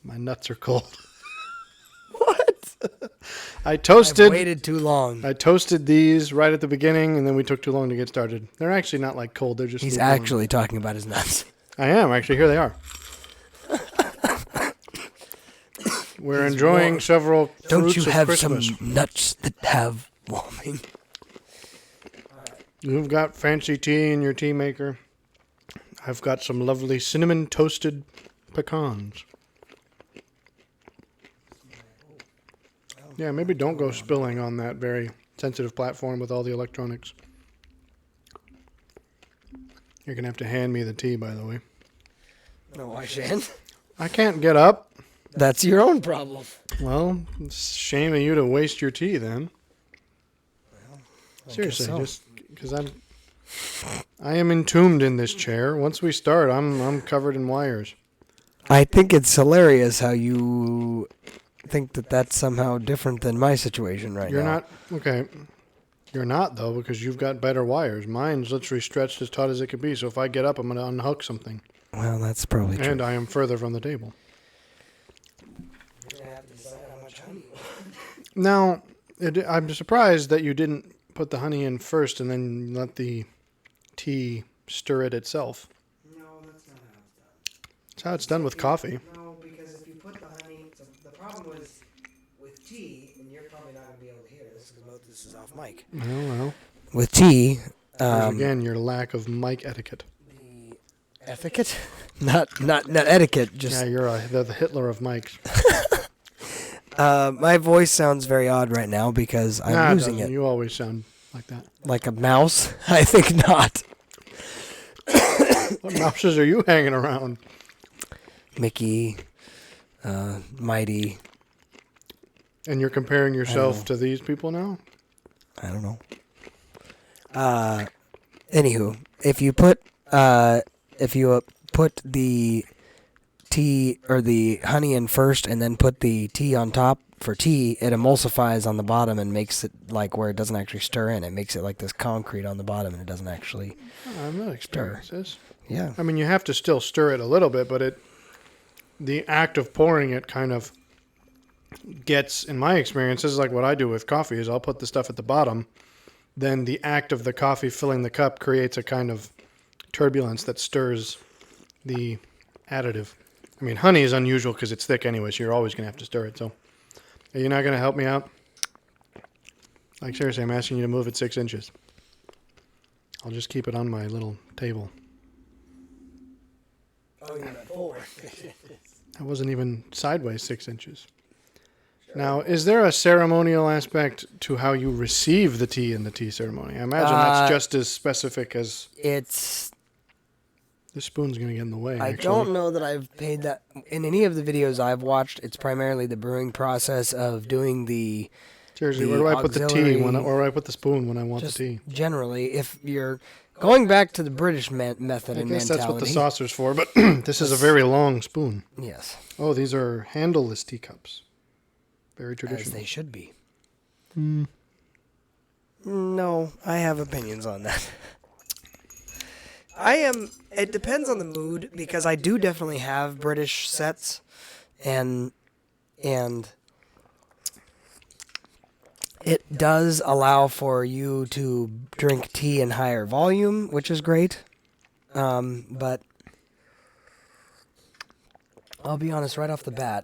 My nuts are cold. What? I waited too long. I toasted these right at the beginning, and then we took too long to get started. They're actually not like cold. They're just He's lukewarm. actually talking about his nuts. I am. Actually, here they are. We're enjoying several fruits Don't you have of Christmas. some nuts that have warming? You've got fancy tea in your tea maker. I've got some lovely cinnamon toasted pecans. Yeah, maybe don't go spilling on that very sensitive platform with all the electronics. You're going to have to hand me the tea, by the way. No, I shan't. I can't get up. That's your own problem. Well, it's a shame of you to waste your tea then. Well, Seriously, so. just because I am entombed in this chair. Once we start, I'm covered in wires. I think it's hilarious how you think that that's somehow different than my situation right You're now. not okay. You're not though, because you've got better wires. Mine's literally stretched as taut as it could be. So if I get up, I'm going to unhook something. Well, that's probably true. And I am further from the table. You're gonna have to decide how much honey you want. Now, I'm surprised that you didn't put the honey in first and then let the tea stir it itself. No, that's not how it's done. That's how it's done with coffee. No, because if you put the honey, so the problem was with tea, and you're probably not going to be able to hear this because this is off mic. Well. With tea, There's again your lack of mic etiquette. the etiquette, not etiquette, just Yeah, you're the Hitler of mics. my voice sounds very odd right now because I'm losing it. You always sound like that. Like a mouse? I think not. What mouses are you hanging around? Mickey, Mighty. And you're comparing yourself to these people now? I don't know. Anywho, if you put the tea or the honey in first and then put the tea on top for tea, it emulsifies on the bottom and makes it like where it doesn't actually stir in. It makes it like this concrete on the bottom and it doesn't actually I'm not experienced this. Yeah. I mean, you have to still stir it a little bit, but the act of pouring it kind of gets, in my experience, this is like what I do with coffee, is I'll put the stuff at the bottom. Then the act of the coffee filling the cup creates a kind of turbulence that stirs the additive. I mean, honey is unusual because it's thick anyway, so you're always going to have to stir it. So, are you not going to help me out? Like, seriously, I'm asking you to move it 6 inches. I'll just keep it on my little table. Oh, you're not forward. That wasn't even sideways 6 inches. Now, is there a ceremonial aspect to how you receive the tea in the tea ceremony? I imagine that's just as specific as... It's... This spoon's going to get in the way, I actually. don't know that I've paid that... In any of the videos I've watched, it's primarily the brewing process of doing the... Seriously, where do I put the tea or where do I put the spoon when I want the tea? Generally, if you're going back to the British method and mentality... I guess that's what the saucer's for, but this is a very long spoon. Yes. Oh, these are handleless teacups. Very traditional. As they should be. No, I have opinions on that. It depends on the mood, because I do definitely have British sets, and it does allow for you to drink tea in higher volume, which is great. But I'll be honest, right off the bat,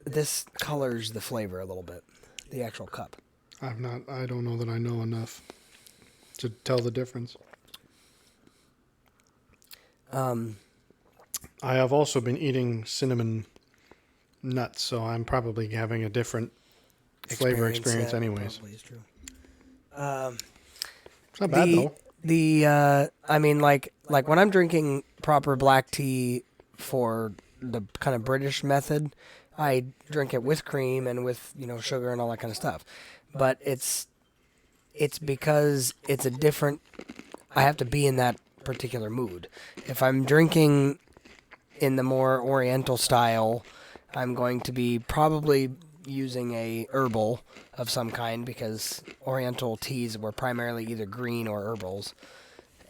this colors the flavor a little bit, the actual cup. I don't know that I know enough to tell the difference. I have also been eating cinnamon nuts, so I'm probably having a different flavor experience anyways. Probably is true. It's not bad though. I mean, like when I'm drinking proper black tea for the kind of British method, I drink it with cream and with, sugar and all that kind of stuff. But it's because it's a different, I have to be in that particular mood. If I'm drinking in the more oriental style, I'm going to be probably using a herbal of some kind, because oriental teas were primarily either green or herbals.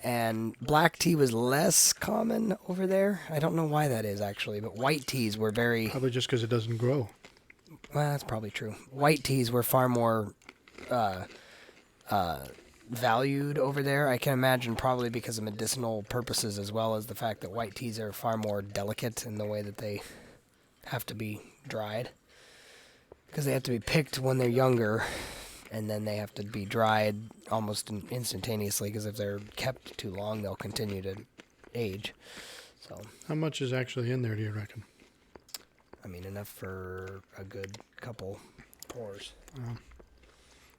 and black tea was less common over there. I don't know why that is actually, but white teas were very. Probably just because it doesn't grow. Well, that's probably true. White teas were far more valued over there. I can imagine probably because of medicinal purposes, as well as the fact that white teas are far more delicate in the way that they have to be dried. Because they have to be picked when they're younger, and then they have to be dried almost instantaneously, because if they're kept too long, they'll continue to age. So, How much is actually in there, do you reckon? I mean, enough for a good couple pours.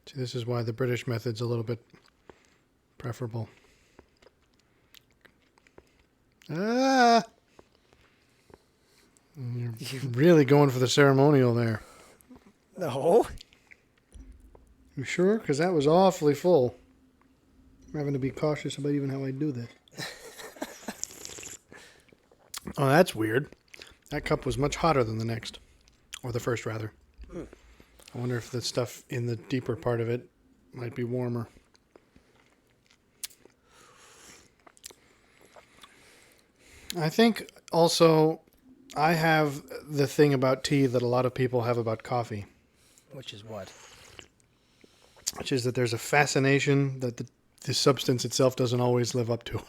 See, this is why the British method's a little bit preferable. Ah! You're really going for the ceremonial there. No. You sure? Because that was awfully full. I'm having to be cautious about even how I do this. Oh, that's weird. That cup was much hotter than the next. Or the first, rather. I wonder if the stuff in the deeper part of it might be warmer. I think also I have the thing about tea that a lot of people have about coffee. Which is what? Which is that there's a fascination that the substance itself doesn't always live up to.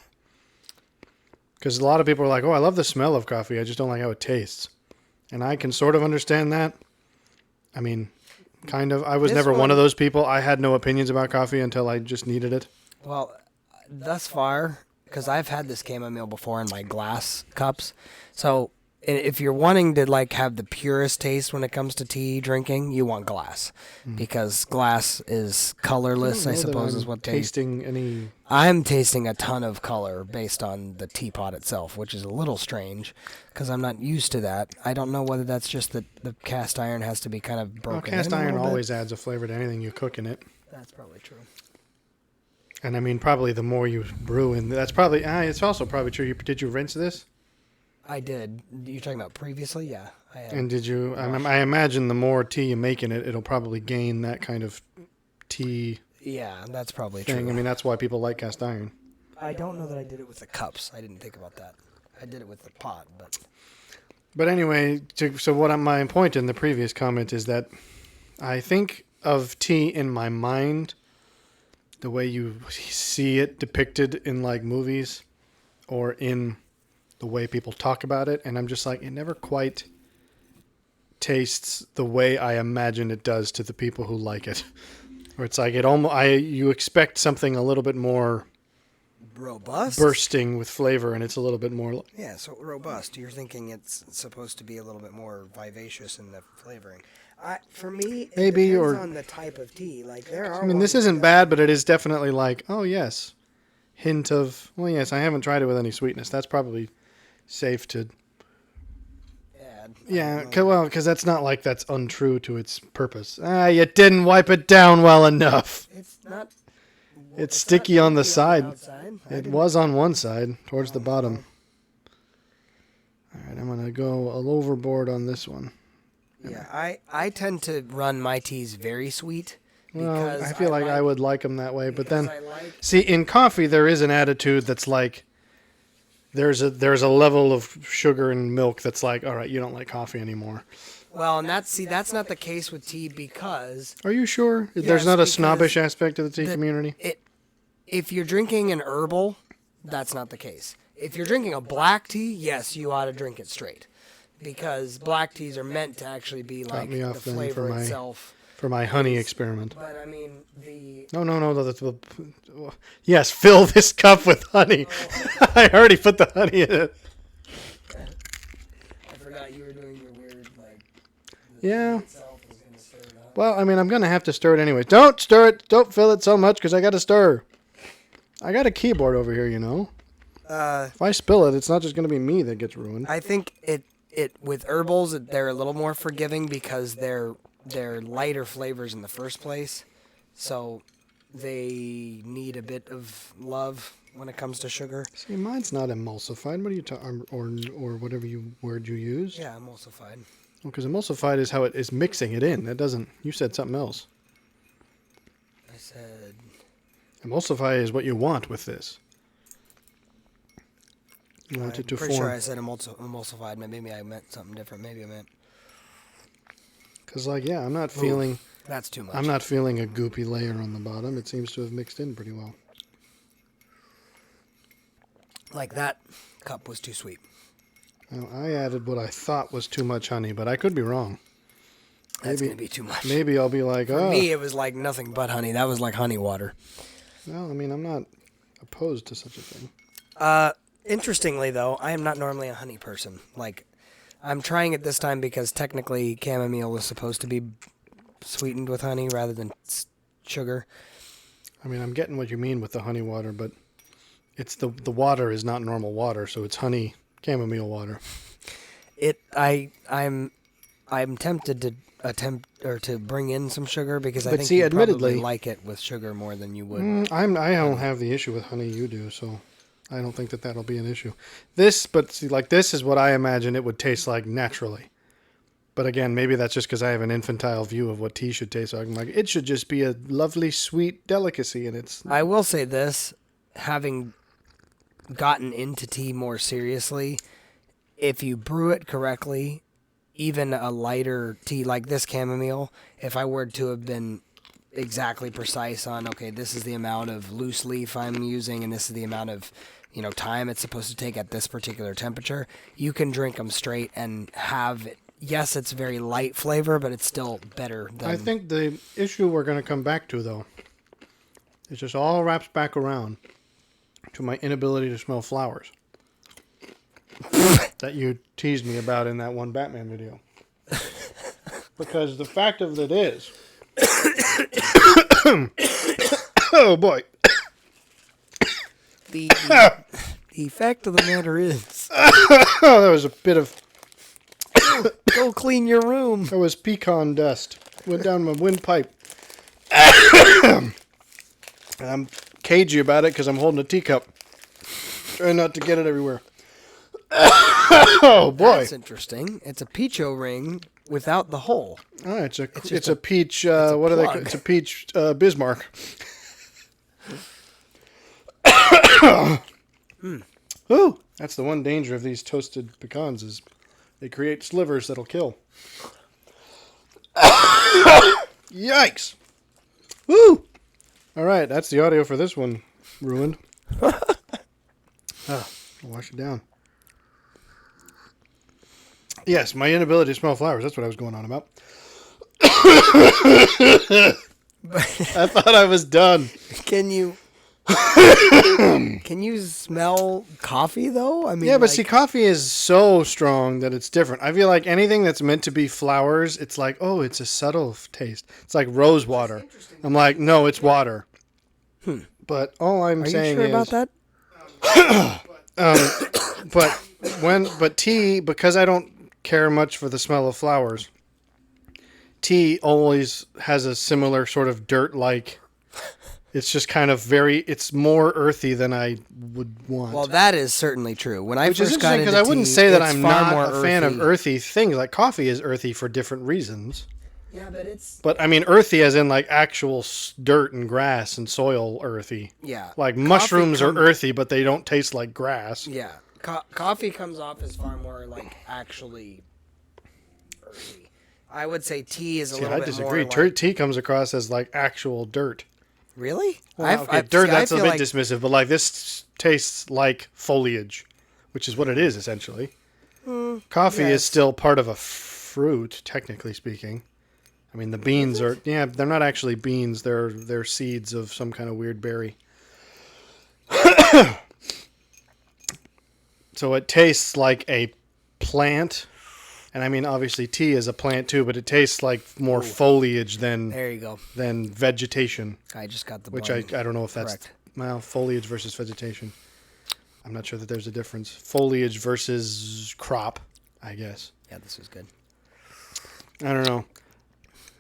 Because a lot of people are like, oh, I love the smell of coffee. I just don't like how it tastes. And I can sort of understand that. I mean, kind of. I was never one of those people. I had no opinions about coffee until I just needed it. Well, thus far, because I've had this chamomile before in my glass cups. So if you're wanting to like have the purest taste when it comes to tea drinking, you want glass, because glass is colorless. I suppose is what tasting any. I'm tasting a ton of color based on the teapot itself, which is a little strange because I'm not used to that. I don't know whether that's just that the cast iron has to be kind of broken. Well, cast iron always adds a flavor to anything you cook in it. That's probably true. And I mean, probably the more you brew in, that's probably. It's also probably true. Did you rinse this? I did. You're talking about previously? Yeah, I had. And did you? I imagine the more tea you make in it, it'll probably gain that kind of tea. Yeah, that's probably thing. true. I mean, that's why people like cast iron. I don't know that I did it with the cups. I didn't think about that. I did it with the pot, but. But anyway, so what my point in the previous comment is that I think of tea in my mind the way you see it depicted in like movies or in the way people talk about it, and I'm just like, it never quite tastes the way I imagine it does to the people who like it. Or it's like you expect something a little bit more robust, bursting with flavor, and it's a little bit more. Yeah, so robust. You're thinking it's supposed to be a little bit more vivacious in the flavoring. For me, it maybe depends on the type of tea. Like there are. I mean, this isn't bad, but it is definitely like, oh yes, hint of. Well, yes, I haven't tried it with any sweetness. That's probably safe to. Yeah, because that's not like that's untrue to its purpose. You didn't wipe it down well enough. It's not. It's sticky on the side. It was on one side, towards the bottom. All right, I'm going to go a little overboard on this one. Yeah, I tend to run my teas very sweet. Well, I feel like I would like them that way. But then, see, in coffee, there is an attitude that's like, there's a level of sugar and milk that's like, all right, you don't like coffee anymore. Well, and that's not the case with tea because... Are you sure? There's not a snobbish aspect to the tea community? If you're drinking an herbal, that's not the case. If you're drinking a black tea, yes, you ought to drink it straight. Because black teas are meant to actually be like the flavor itself. For my honey experiment. But I mean, the... No. Yes, fill this cup with honey. Oh. I already put the honey in it. I forgot you were doing your weird, like... Yeah. Well, I mean, I'm going to have to stir it anyway. Don't stir it. Don't fill it so much because I got to stir. I got a keyboard over here, you know. If I spill it, it's not just going to be me that gets ruined. I think it with herbals, they're a little more forgiving because they're lighter flavors in the first place. So they need a bit of love when it comes to sugar. See, mine's not emulsified. What are you talking, or whatever word you use? Yeah, emulsified. Well, because emulsified is how it is mixing it in. That doesn't. You said something else. I said. Emulsify is what you want with this. You want it to pretty sure form. I said emulsified. Maybe I meant something different. Maybe I meant... Because, like, yeah, I'm not feeling... That's too much. I'm not feeling a goopy layer on the bottom. It seems to have mixed in pretty well. Like that cup was too sweet. Now, I added what I thought was too much honey, but I could be wrong. That's going to be too much. Maybe I'll be like, For me, it was like nothing but honey. That was like honey water. Well, I mean, I'm not opposed to such a thing. Interestingly, though, I am not normally a honey person. Like, I'm trying it this time because technically chamomile is supposed to be sweetened with honey rather than sugar. I mean, I'm getting what you mean with the honey water, but it's the water is not normal water, so it's honey chamomile water. I'm tempted to to bring in some sugar because I But think see, you admittedly- probably like it with sugar more than you would. I don't have the issue with honey you do, so I don't think that that'll be an issue. This is what I imagine it would taste like naturally. But again, maybe that's just because I have an infantile view of what tea should taste like. I'm like, it should just be a lovely, sweet delicacy, and it's... I will say this, having gotten into tea more seriously, if you brew it correctly, even a lighter tea like this chamomile, if I were to have been exactly precise on, okay, this is the amount of loose leaf I'm using and this is the amount of, time it's supposed to take at this particular temperature, you can drink them straight and have it. Yes, it's very light flavor, but it's still better than... I think the issue we're going to come back to, though, is just all wraps back around to my inability to smell flowers. That you teased me about in that one Batman video. Because the fact of it is... oh, boy. The fact of the matter is... oh, that was a bit of... Go clean your room. That was pecan dust. Went down my windpipe. And I'm cagey about it because I'm holding a teacup. Trying not to get it everywhere. oh, boy. That's interesting. It's a peach ring without the hole. Oh, it's a peach. What do they call it? It's a peach Bismarck. Ooh, that's the one danger of these toasted pecans is they create slivers that'll kill. Yikes! Woo! All right, that's the audio for this one. Ruined. I'll wash it down. Yes, my inability to smell flowers. That's what I was going on about. I thought I was done. Can you smell coffee though? I mean, Yeah, but see, coffee is so strong that it's different. I feel like anything that's meant to be flowers, it's like, oh, it's a subtle taste. It's like rose water. I'm like, no, it's water. But all I'm saying Are you sure is, about that? but tea, because I don't care much for the smell of flowers, tea always has a similar sort of dirt-like. It's just kind of it's more earthy than I would want. Well, that is certainly true. When I Which is first got interesting into because I wouldn't tea, say that it's I'm far more not a fan of earthy. earthy things. Like coffee is earthy for different reasons. Yeah, but it's... But I mean earthy as in like actual dirt and grass and soil earthy. Yeah. Like mushrooms are earthy, but they don't taste like grass. Yeah. Coffee comes off as far more like actually earthy. I would say tea is a little I bit disagree. more like... Tea comes across as like actual dirt. Really? Well, dirt, that's a bit dismissive, but like this tastes like foliage, which is what it is essentially. Coffee is still part of a fruit, technically speaking. I mean, the beans are, they're not actually beans. They're seeds of some kind of weird berry. So it tastes like a plant. And I mean, obviously tea is a plant too, but it tastes like more foliage than There you go. than vegetation. I just got the Which I blend. don't know if that's Correct. foliage versus vegetation. I'm not sure that there's a difference. Foliage versus crop, I guess. Yeah, this is good. I don't know.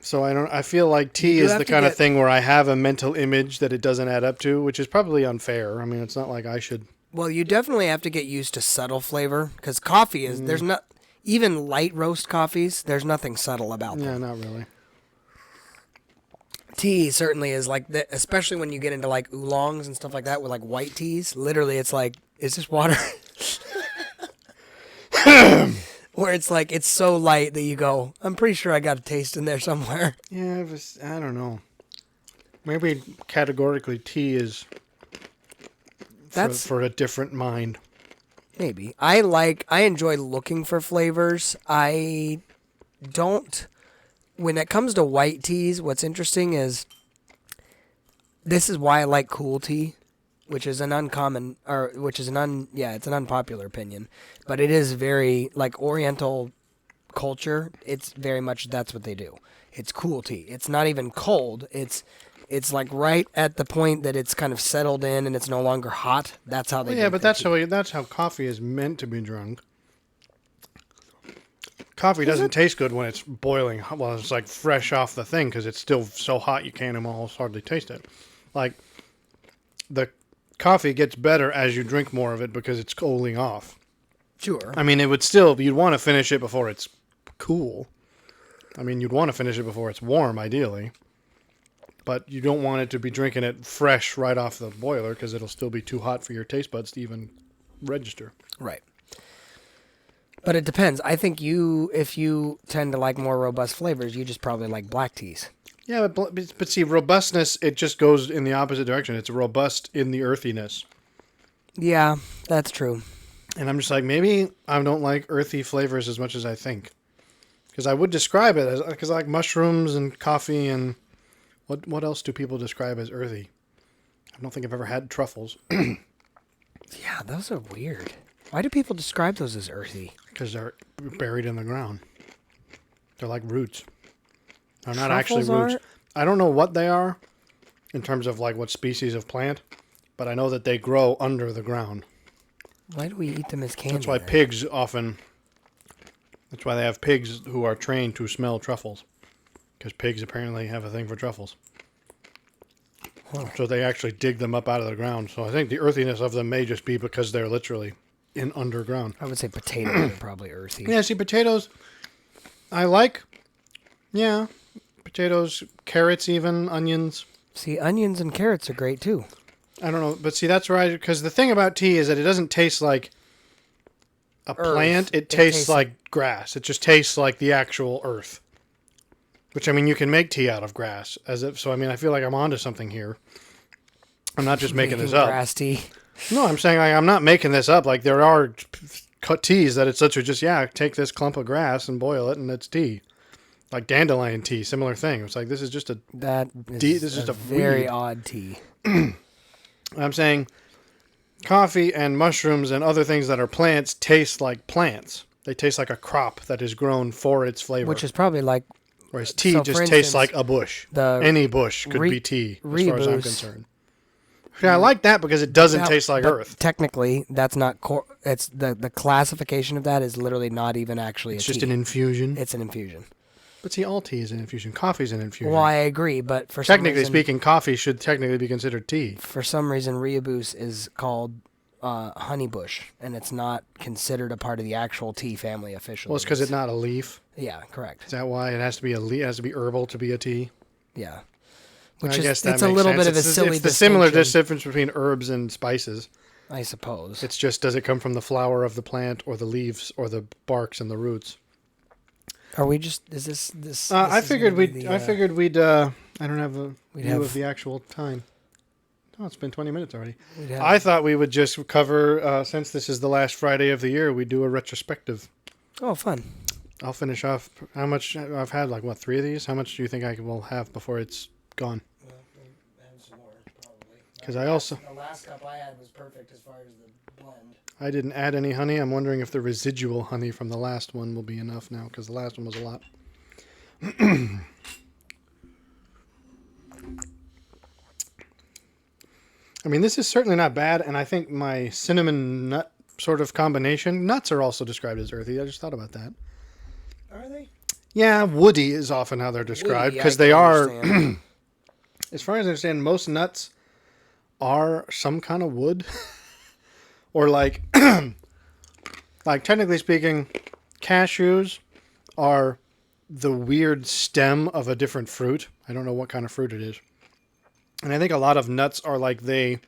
So I feel like tea You is have the to kind of get- thing where I have a mental image that it doesn't add up to, which is probably unfair. I mean, it's not like I should. Well, you definitely have to get used to subtle flavor because coffee is there's not even light roast coffees. There's nothing subtle about them. Yeah, not really. Tea certainly is like that, especially when you get into like oolongs and stuff like that with like white teas. Literally, it's like, is this water? Where it's like it's so light that you go, I'm pretty sure I got a taste in there somewhere. Yeah, I don't know. Maybe categorically tea is That's for a different mind. maybe. I enjoy looking for flavors. I don't when it comes to white teas, what's interesting is this is why I like cool tea, which is an uncommon or which is it's an unpopular opinion, but it is very like Oriental culture. It's very much that's what they do. It's cool tea. It's not even cold. It's like right at the point that it's kind of settled in and it's no longer hot. That's how they Well, drink yeah, but their that's how coffee is meant to be drunk. Coffee Is doesn't it? taste good when it's boiling. Well, it's like fresh off the thing because it's still so hot you can't almost hardly taste it. Like the coffee gets better as you drink more of it because it's cooling off. Sure. I mean, you'd want to finish it before it's cool. I mean, you'd want to finish it before it's warm, ideally. But you don't want it to be drinking it fresh right off the boiler because it'll still be too hot for your taste buds to even register. Right. But it depends. I think if you tend to like more robust flavors, you just probably like black teas. Yeah, but see, robustness, it just goes in the opposite direction. It's robust in the earthiness. Yeah, that's true. And I'm just like, maybe I don't like earthy flavors as much as I think. Because I would describe it as, because I like mushrooms and coffee and what else do people describe as earthy? I don't think I've ever had truffles. Yeah, those are weird. Why do people describe those as earthy? Because they're buried in the ground. They're like roots. They're not Truffles actually roots. are? I don't know what they are in terms of like what species of plant, but I know that they grow under the ground. Why do we eat them as candy? That's why that's why they have pigs who are trained to smell truffles. Because pigs apparently have a thing for truffles. Huh. So they actually dig them up out of the ground. So I think the earthiness of them may just be because they're literally in underground. I would say potatoes are probably earthy. Yeah, see, potatoes, I like. Yeah, potatoes, carrots even, onions. See, onions and carrots are great too. I don't know, but see, that's right. Because the thing about tea is that it doesn't taste like a plant. It tastes like grass. It just tastes like the actual earth. Which, I mean, you can make tea out of grass. So, I mean, I feel like I'm onto something here. I'm not just making this up. Grass tea. No, I'm saying I'm not making this up. Like, there are teas that it's such a just, take this clump of grass and boil it, and it's tea. Like dandelion tea, similar thing. It's like, this is just this is just a very weed. odd tea. I'm saying coffee and mushrooms and other things that are plants taste like plants. They taste like a crop that is grown for its flavor. Which is probably like... Whereas tea So, just for tastes instance, like a bush. Any bush could be tea, as far as I'm Rebus. concerned. Yeah, I like that because it doesn't taste like but earth. Technically, that's not... it's the classification of that is literally not even actually It's a just tea. an infusion. It's an infusion. But see, all tea is an infusion. Coffee's an infusion. Well, I agree, but for some Technically reason... speaking, coffee should technically be considered tea. For some reason, Rebus is called honeybush, and it's not considered a part of the actual tea family officially. Well, it's because it's not a leaf. Yeah, correct. Is that why it has to be a leaf? It has to be herbal to be a tea? Yeah. I guess that it's a makes little sense. bit of a silly It's the similar distinction, difference between herbs and spices. I suppose. It's just, does it come from the flower of the plant or the leaves or the barks and the roots? Are we just... Is this... I this is figured gonna be we'd. the, I figured we'd. I don't have a we'd view have- of the actual time. Oh, it's been 20 minutes already. we'd have- I thought we would just cover, since this is the last Friday of the year, we do a retrospective. Oh, fun. I'll finish off. How much I've had? Like what, 3 of these? How much do you think I will have before it's gone? Because I also The last cup I had was perfect as far as the blend. I didn't add any honey. I'm wondering if the residual honey from the last one will be enough now, because the last one was a lot. I mean, this is certainly not bad, and I think my cinnamon nut sort of combination. Nuts are also described as earthy. I just thought about that. Are they? Yeah, woody is often how they're described, Woody, I because can they are, understand. as far as I understand, most nuts are some kind of wood. Or like, like technically speaking, cashews are the weird stem of a different fruit. I don't know what kind of fruit it is. And I think a lot of nuts are like they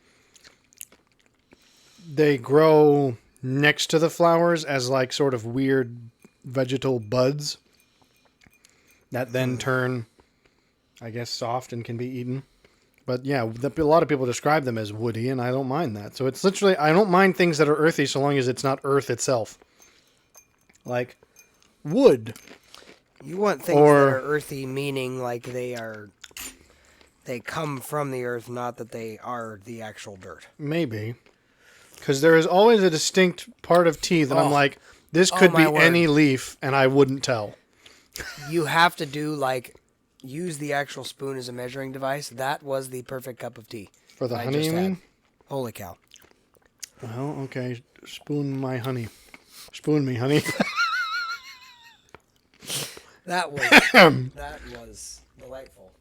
grow next to the flowers as like sort of weird vegetal buds that then turn, I guess, soft and can be eaten. But yeah, a lot of people describe them as woody, and I don't mind that. So it's literally, I don't mind things that are earthy so long as it's not earth itself. Like wood. You want things that are earthy, meaning like they come from the earth, not that they are the actual dirt. Maybe. Because there is always a distinct part of tea that I'm like, this could be any leaf, and I wouldn't tell. You have to do use the actual spoon as a measuring device. That was the perfect cup of tea. For the honey, you mean? Holy cow. Well, okay. Spoon my honey. Spoon me, honey. That was delightful.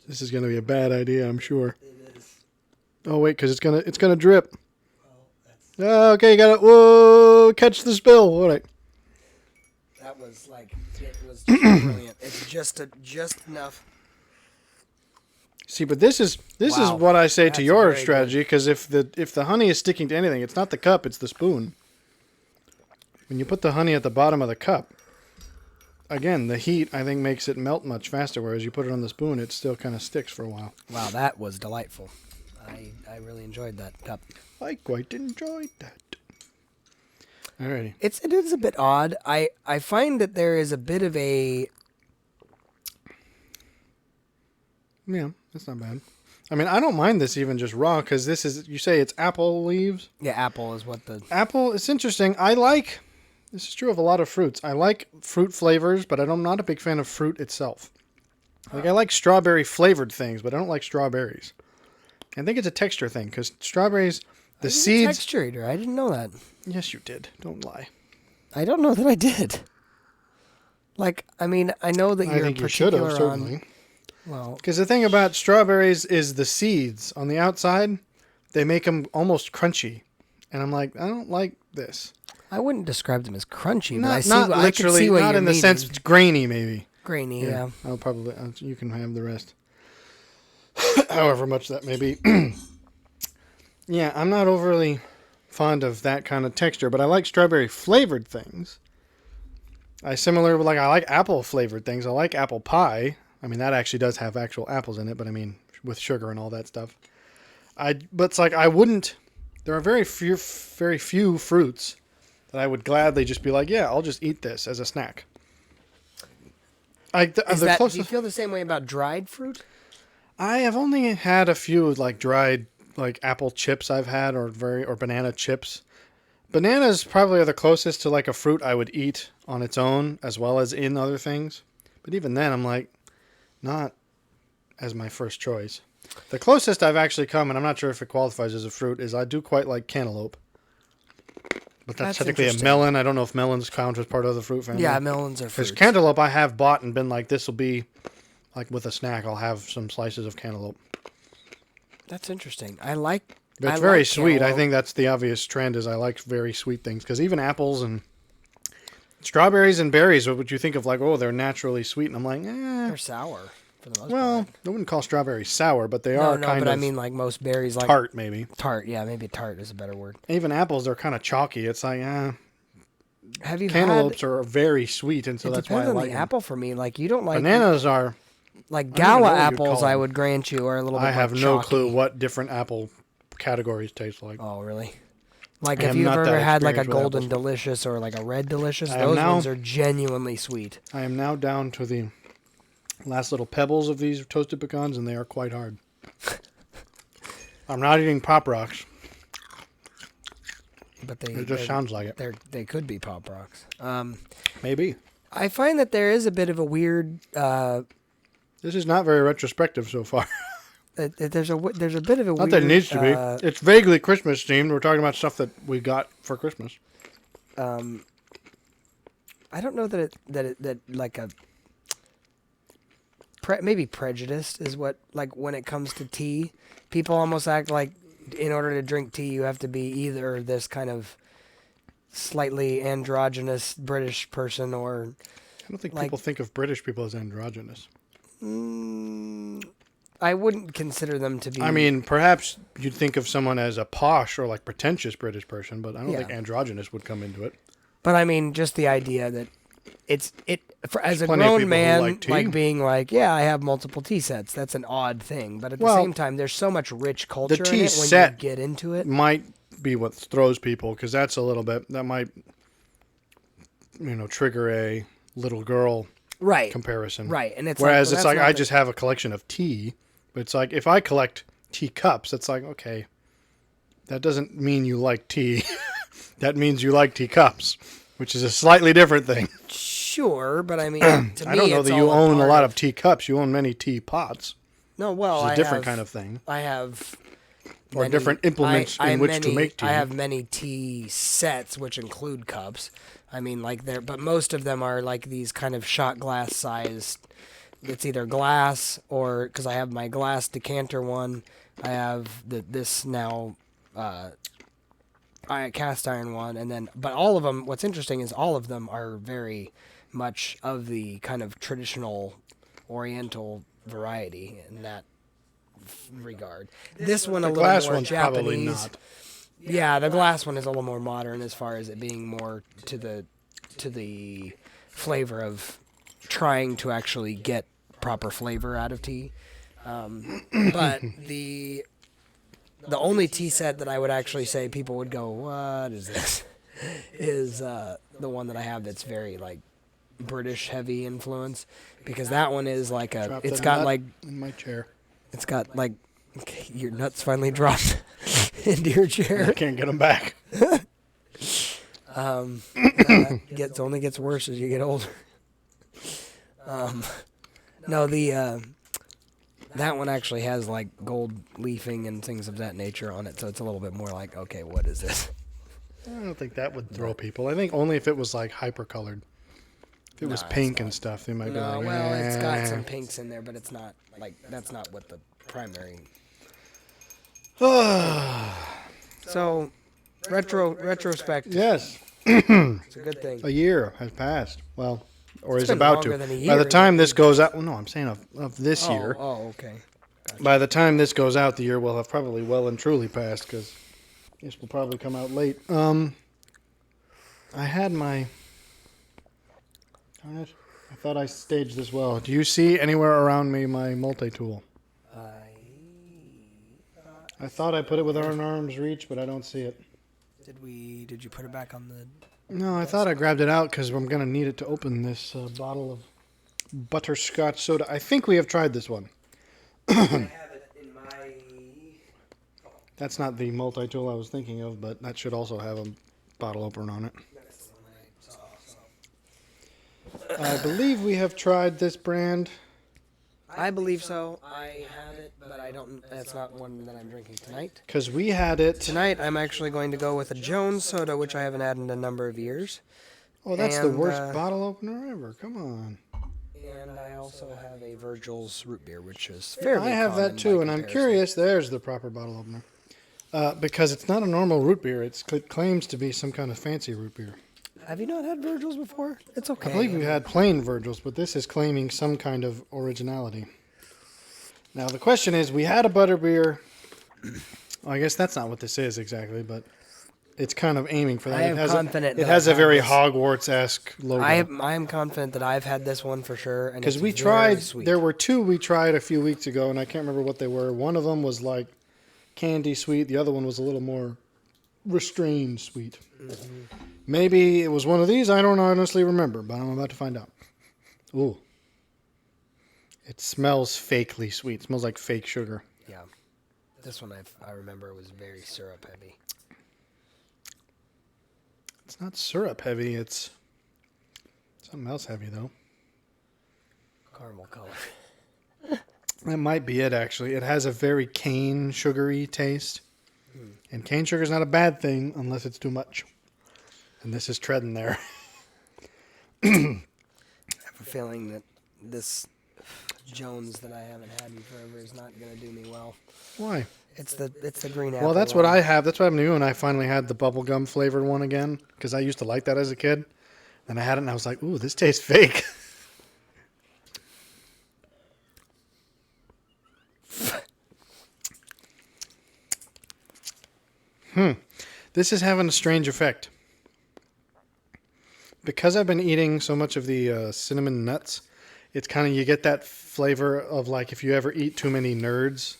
This is gonna be a bad idea, I'm sure. It is. Oh wait, because it's gonna drip. Oh, okay, you got it. Whoa! Catch the spill. All right. That was it was just brilliant. It's just enough. See, but this is what I say to your strategy, because if the honey is sticking to anything, it's not the cup, it's the spoon. When you put the honey at the bottom of the cup, again, the heat, I think, makes it melt much faster, whereas you put it on the spoon, it still kind of sticks for a while. Wow, that was delightful. I really enjoyed that cup. I quite enjoyed that. Alrighty. It is a bit odd. I find that there is a bit of a... Yeah, that's not bad. I mean, I don't mind this even just raw, because this is, you say it's apple leaves? Yeah, apple is what the... Apple, it's interesting. This is true of a lot of fruits. I like fruit flavors, but I'm not a big fan of fruit itself. Like, I like strawberry flavored things, but I don't like strawberries. I think it's a texture thing, because strawberries, the seeds... texture eater. I didn't know that. Yes, you did. Don't lie. I don't know that I did. I mean, I know that you're I think you should have, certainly. Well... Because the thing about strawberries is the seeds on the outside, they make them almost crunchy. And I'm like, I don't like this. I wouldn't describe them as crunchy, but not literally, not in the sense it's grainy, maybe. Grainy, yeah. I'll probably, you can have the rest. However much that may be. Yeah, I'm not overly fond of that kind of texture, but I like strawberry flavored things. I like apple flavored things. I like apple pie. I mean, that actually does have actual apples in it, but I mean, with sugar and all that stuff. But it's like, I wouldn't, there are very few fruits that I would gladly just be like, yeah, I'll just eat this as a snack. Do you feel the same way about dried fruit? I have only had a few dried apple chips I've had, or banana chips. Bananas probably are the closest to a fruit I would eat on its own as well as in other things. But even then, I'm not as my first choice. The closest I've actually come, and I'm not sure if it qualifies as a fruit, is I do quite like cantaloupe. But that's technically a melon. I don't know if melons count as part of the fruit family. Yeah, melons are fruits. Because cantaloupe I have bought and been like, this will be, with a snack, I'll have some slices of cantaloupe. That's interesting. But it's very sweet. Cantaloupe. I think that's the obvious trend is I like very sweet things. Because even apples and strawberries and berries, what would you think of they're naturally sweet? And I'm like, They're sour. For the most part. I wouldn't call strawberries sour, but they are kind of... I mean, most berries... tart, maybe. Tart, yeah, maybe tart is a better word. Even apples are kind of chalky. It's like, Have you cantaloupes are very sweet, and so that's why I like them. It depends on the apple for me. You don't like... Bananas are... Gala apples, I would grant you, are a little bit I have more no chalky. clue what different apple categories taste like. Oh, really? If you've ever had a golden delicious or a red delicious, those ones are genuinely sweet. I am now down to the last little pebbles of these toasted pecans, and they are quite hard. I'm not eating Pop Rocks. But it just sounds like it. They could be Pop Rocks. Maybe. I find that there is a bit of a weird... this is not very retrospective so far. There's a bit of a weird... Not that it needs to be. It's vaguely Christmas themed. We're talking about stuff that we got for Christmas. I don't know maybe prejudiced is what, when it comes to tea, people almost act like in order to drink tea, you have to be either this kind of slightly androgynous British person or... I don't think people think of British people as androgynous. I wouldn't consider them to be... I mean, perhaps you'd think of someone as a posh or pretentious British person, but I don't think androgynous would come into it. But I mean, just the idea that as a plenty of grown people who man, like tea. being like, yeah, I have multiple tea sets. That's an odd thing. But at the Well, same time, there's so much rich culture in tea it when set you get into it. might be what throws people because that's a little bit that might trigger a little girl Right. comparison. Right. And it's Whereas well, it's that's like not I the- just have a collection of tea, but it's like if I collect tea cups, it's like okay, that doesn't mean you like tea. That means you like tea cups, which is a slightly different thing. Sure, but I mean, to me, I don't know it's that you all own a part lot of tea cups. You own many tea pots. No, well, Which is a different kind of thing. I have Or different implements in which to make tea. I have many tea sets, which include cups. I mean, but most of them are like these kind of shot glass sized. It's either glass or because I have my glass decanter one. I have this now. Cast iron one, and then but all of them. What's interesting is all of them are very much of the kind of traditional Oriental variety in that regard. This one a little glass more one's Japanese. probably not. Yeah, the glass one is a little more modern as far as it being more to the flavor of trying to actually get proper flavor out of tea. But the only tea set that I would actually say people would go, what is this? is the one that I have that's very like British heavy influence because that one is like Dropped it's a got nut like in my chair. it's got like okay, your nuts finally dropped into your I chair. can't get them back. That only gets worse as you get older. No, that one actually has like gold leafing and things of that nature on it, so it's a little bit more like, okay, what is this? I don't think that would throw people. I think only if it was like hyper colored. If it was pink and stuff, they might be No, like, well, it's got some pinks in there, but it's not like that's not what the primary. So, retrospective. Yes, It's a good thing. a year has passed. Well, or It's is been about to. longer than a By year, the time isn't this goes out, well, no, I'm saying of this Oh, year. oh, okay. By the time this goes out, the year will have probably well and truly passed because this will probably come out late. I had my. Darn it. I thought I staged this well. Do you see anywhere around me my multi-tool? I thought I put it within arm's reach, but I don't see it. Did you put it back on the? No, I thought I grabbed it out because I'm going to need it to open this bottle of butterscotch soda. I think we have tried this one. I have it in my. That's not the multi-tool I was thinking of, but that should also have a bottle opener on it. That's the one I saw. I believe we have tried this brand. I believe so. I had it, but I don't. That's not one that I'm drinking tonight. Because we had it. Tonight, I'm actually going to go with a Jones soda, which I haven't had in a number of years. Oh, that's the and, worst bottle opener ever. Come on. And I also have a Virgil's root beer, which is fairly I have common that too, by and I'm comparison. curious. There's the proper bottle opener. Because it's not a normal root beer. It claims to be some kind of fancy root beer. Have you not had Virgil's before? It's okay. I believe we had plain Virgil's, but this is claiming some kind of originality. Now, the question is, we had a butterbeer. Well, I guess that's not what this is exactly, but it's kind of aiming for that. I am confident It that has I've a very had this. Hogwarts-esque logo. I am confident that I've had this one for sure. And Because it's we very tried, sweet. there were two we tried a few weeks ago, and I can't remember what they were. One of them was like candy sweet. The other one was a little more restrained sweet. Mm-hmm. Maybe it was one of these. I don't honestly remember, but I'm about to find out. Ooh. It smells fakely sweet. It smells like fake sugar. Yeah. This one I remember was very syrup heavy. It's not syrup heavy. It's something else heavy, though. Caramel color. That might be it, actually. It has a very cane sugary taste. And cane sugar is not a bad thing unless it's too much. And this is treading there. I have a feeling that this Jones that I haven't had in forever is not going to do me well. Why? It's the green apple. Well, that's one. what I have. That's what happened to you when I finally had the bubblegum flavored one again. Because I used to like that as a kid. And I had it and I was like, ooh, this tastes fake. This is having a strange effect. because I've been eating so much of the cinnamon nuts, it's kind of, you get that flavor of like if you ever eat too many Nerds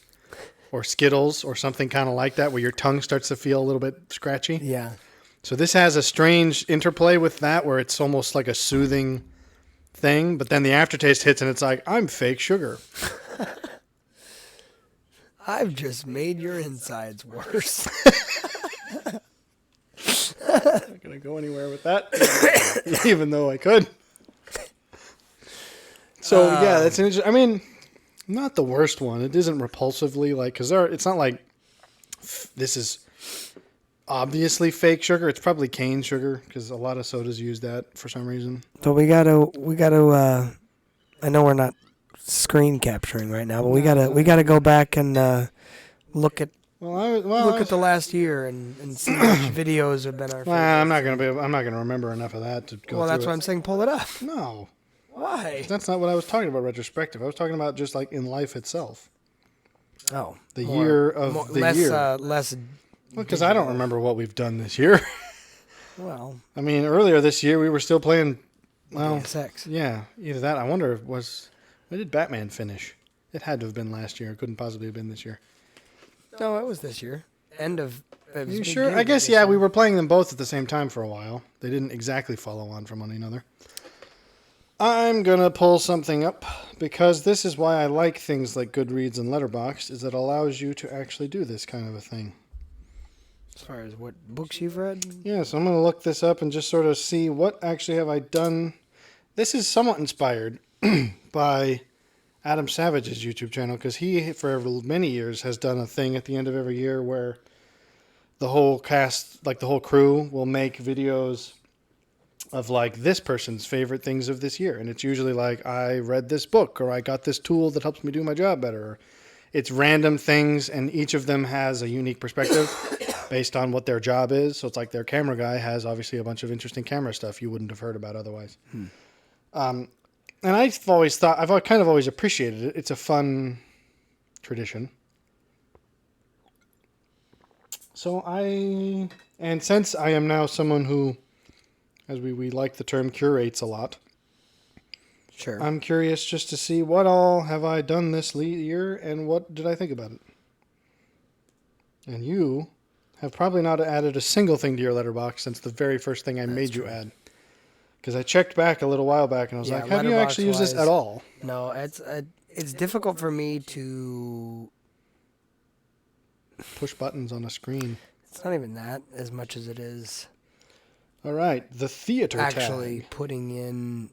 or Skittles or something kind of like that, where your tongue starts to feel a little bit scratchy. Yeah. So this has a strange interplay with that, where it's almost like a soothing thing, but then the aftertaste hits and it's like, I'm fake sugar. I've just made your insides worse. Not gonna go anywhere with that, even though I could. So yeah, that's an interesting. I mean, not the worst one. It isn't repulsively like, because it's not like this is obviously fake sugar. It's probably cane sugar, because a lot of sodas use that for some reason. So we gotta. I know we're not screen capturing right now, but we gotta go back and look at the last year and see which videos have been our. Well, I'm not gonna remember enough of that to go. Well, that's through why I'm saying pull it up. No, Why? that's not what I was talking about. Retrospective. I was talking about just like in life itself. Oh, The year of the less, year. Less. Because I don't remember what we've done this year. Well, I mean, earlier this year we were still playing. Well, sex. yeah, either that. I wonder when did Batman finish? It had to have been last year. It couldn't possibly have been this year. No, it was this year. End of. Are you sure? I guess yeah. We were playing them both at the same time for a while. They didn't exactly follow on from one another. I'm gonna pull something up because this is why I like things like Goodreads and Letterboxd, is it allows you to actually do this kind of a thing. As far as what books you've read? Yeah, so I'm going to look this up and just sort of see what actually have I done. This is somewhat inspired by Adam Savage's YouTube channel, because he, for many years, has done a thing at the end of every year where the whole cast, like the whole crew, will make videos of like this person's favorite things of this year. And it's usually like, I read this book, or I got this tool that helps me do my job better. Or it's random things, and each of them has a unique perspective based on what their job is. So it's like their camera guy has obviously a bunch of interesting camera stuff you wouldn't have heard about otherwise. And I've kind of always appreciated it. It's a fun tradition. So and since I am now someone who, as we like the term, curates a lot. Sure. I'm curious just to see what all have I done this year and what did I think about it. And you have probably not added a single thing to your letterbox since the very first thing I made you add. Because I checked back a little while back and I was like, have you actually used this at all? No, it's difficult for me to push buttons on a screen. It's not even that as much as it is. All right, the theater actually tag. Putting in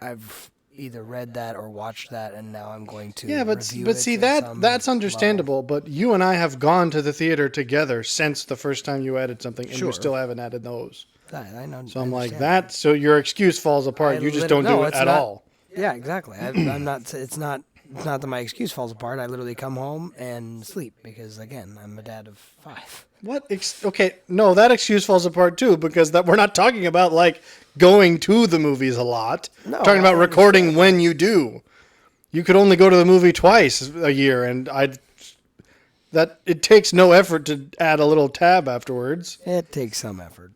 I've either read that or watched that, and now I'm going to but see that's understandable. But you and I have gone to the theater together since the first time you added something, and you still haven't added those. I know. So I'm like that. So your excuse falls apart. You just don't do it at all. Yeah, exactly. I'm not. It's not that my excuse falls apart. I literally come home and sleep because, again, I'm a dad of 5. What? Okay, no, that excuse falls apart too, because we're not talking about like going to the movies a lot. No, we're talking about recording when you do. You could only go to the movie twice a year, and it takes no effort to add a little tab afterwards. It takes some effort.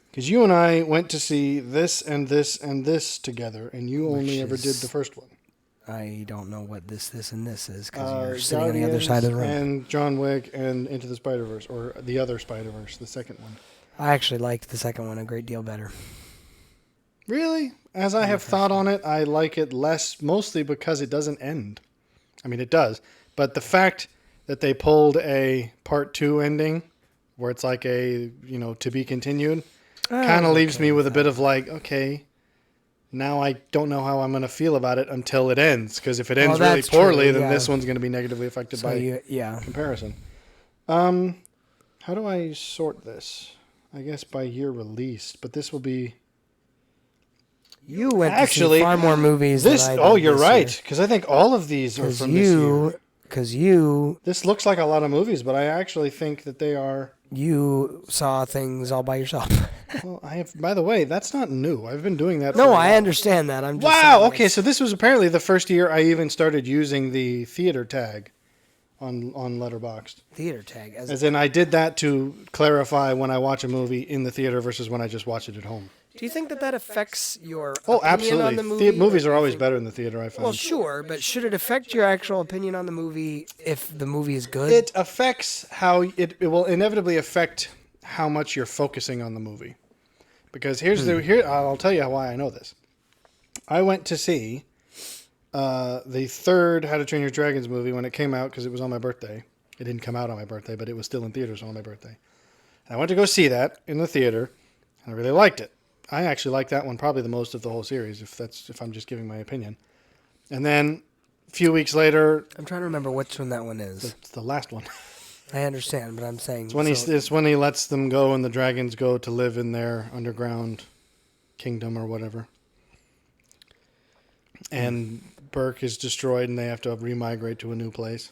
Because you and I went to see this and this and this together, and you only ever did the first one. I don't know what this and this is, because you're sitting on the other side of the room. And John Wick and Into the Spider-Verse, or the other Spider-Verse, the second one. I actually liked the second one a great deal better. Really? As I have thought on it, I like it less, mostly because it doesn't end. I mean, it does. But the fact that they pulled a part 2 ending, where it's like a, to be continued, kind of leaves me with a bit of like, okay, now I don't know how I'm going to feel about it until it ends. Because if it ends really poorly, then this one's going to be negatively affected by comparison. How do I sort this? I guess by year released, but this will be... You went to see far more movies than I did. Oh, you're right, because I think all of these are from this year. Because this looks like a lot of movies, but I actually think that they are... You saw things all by yourself. Well, I have. By the way, that's not new. I've been doing that. No, I understand that. I'm just wow. Okay, so this was apparently the first year I even started using the theater tag on Letterboxd. Theater tag. As in, I did that to clarify when I watch a movie in the theater versus when I just watch it at home. Do you think that affects your Oh, opinion absolutely. on the movie? Movies Or are do you always think- better in the theater, I find. Well, sure, but should it affect your actual opinion on the movie if the movie is good? It affects how it will inevitably affect how much you're focusing on the movie. Because I'll tell you why I know this. I went to see the third How to Train Your Dragons movie when it came out because it was on my birthday. It didn't come out on my birthday, but it was still in theaters on my birthday. And I went to go see that in the theater, and I really liked it. I actually like that one probably the most of the whole series, if I'm just giving my opinion. And then a few weeks later, I'm trying to remember which one that one is. it's the last one. I understand, but I'm saying It's when he lets them go and the dragons go to live in their underground kingdom or whatever. And Burke is destroyed and they have to remigrate to a new place.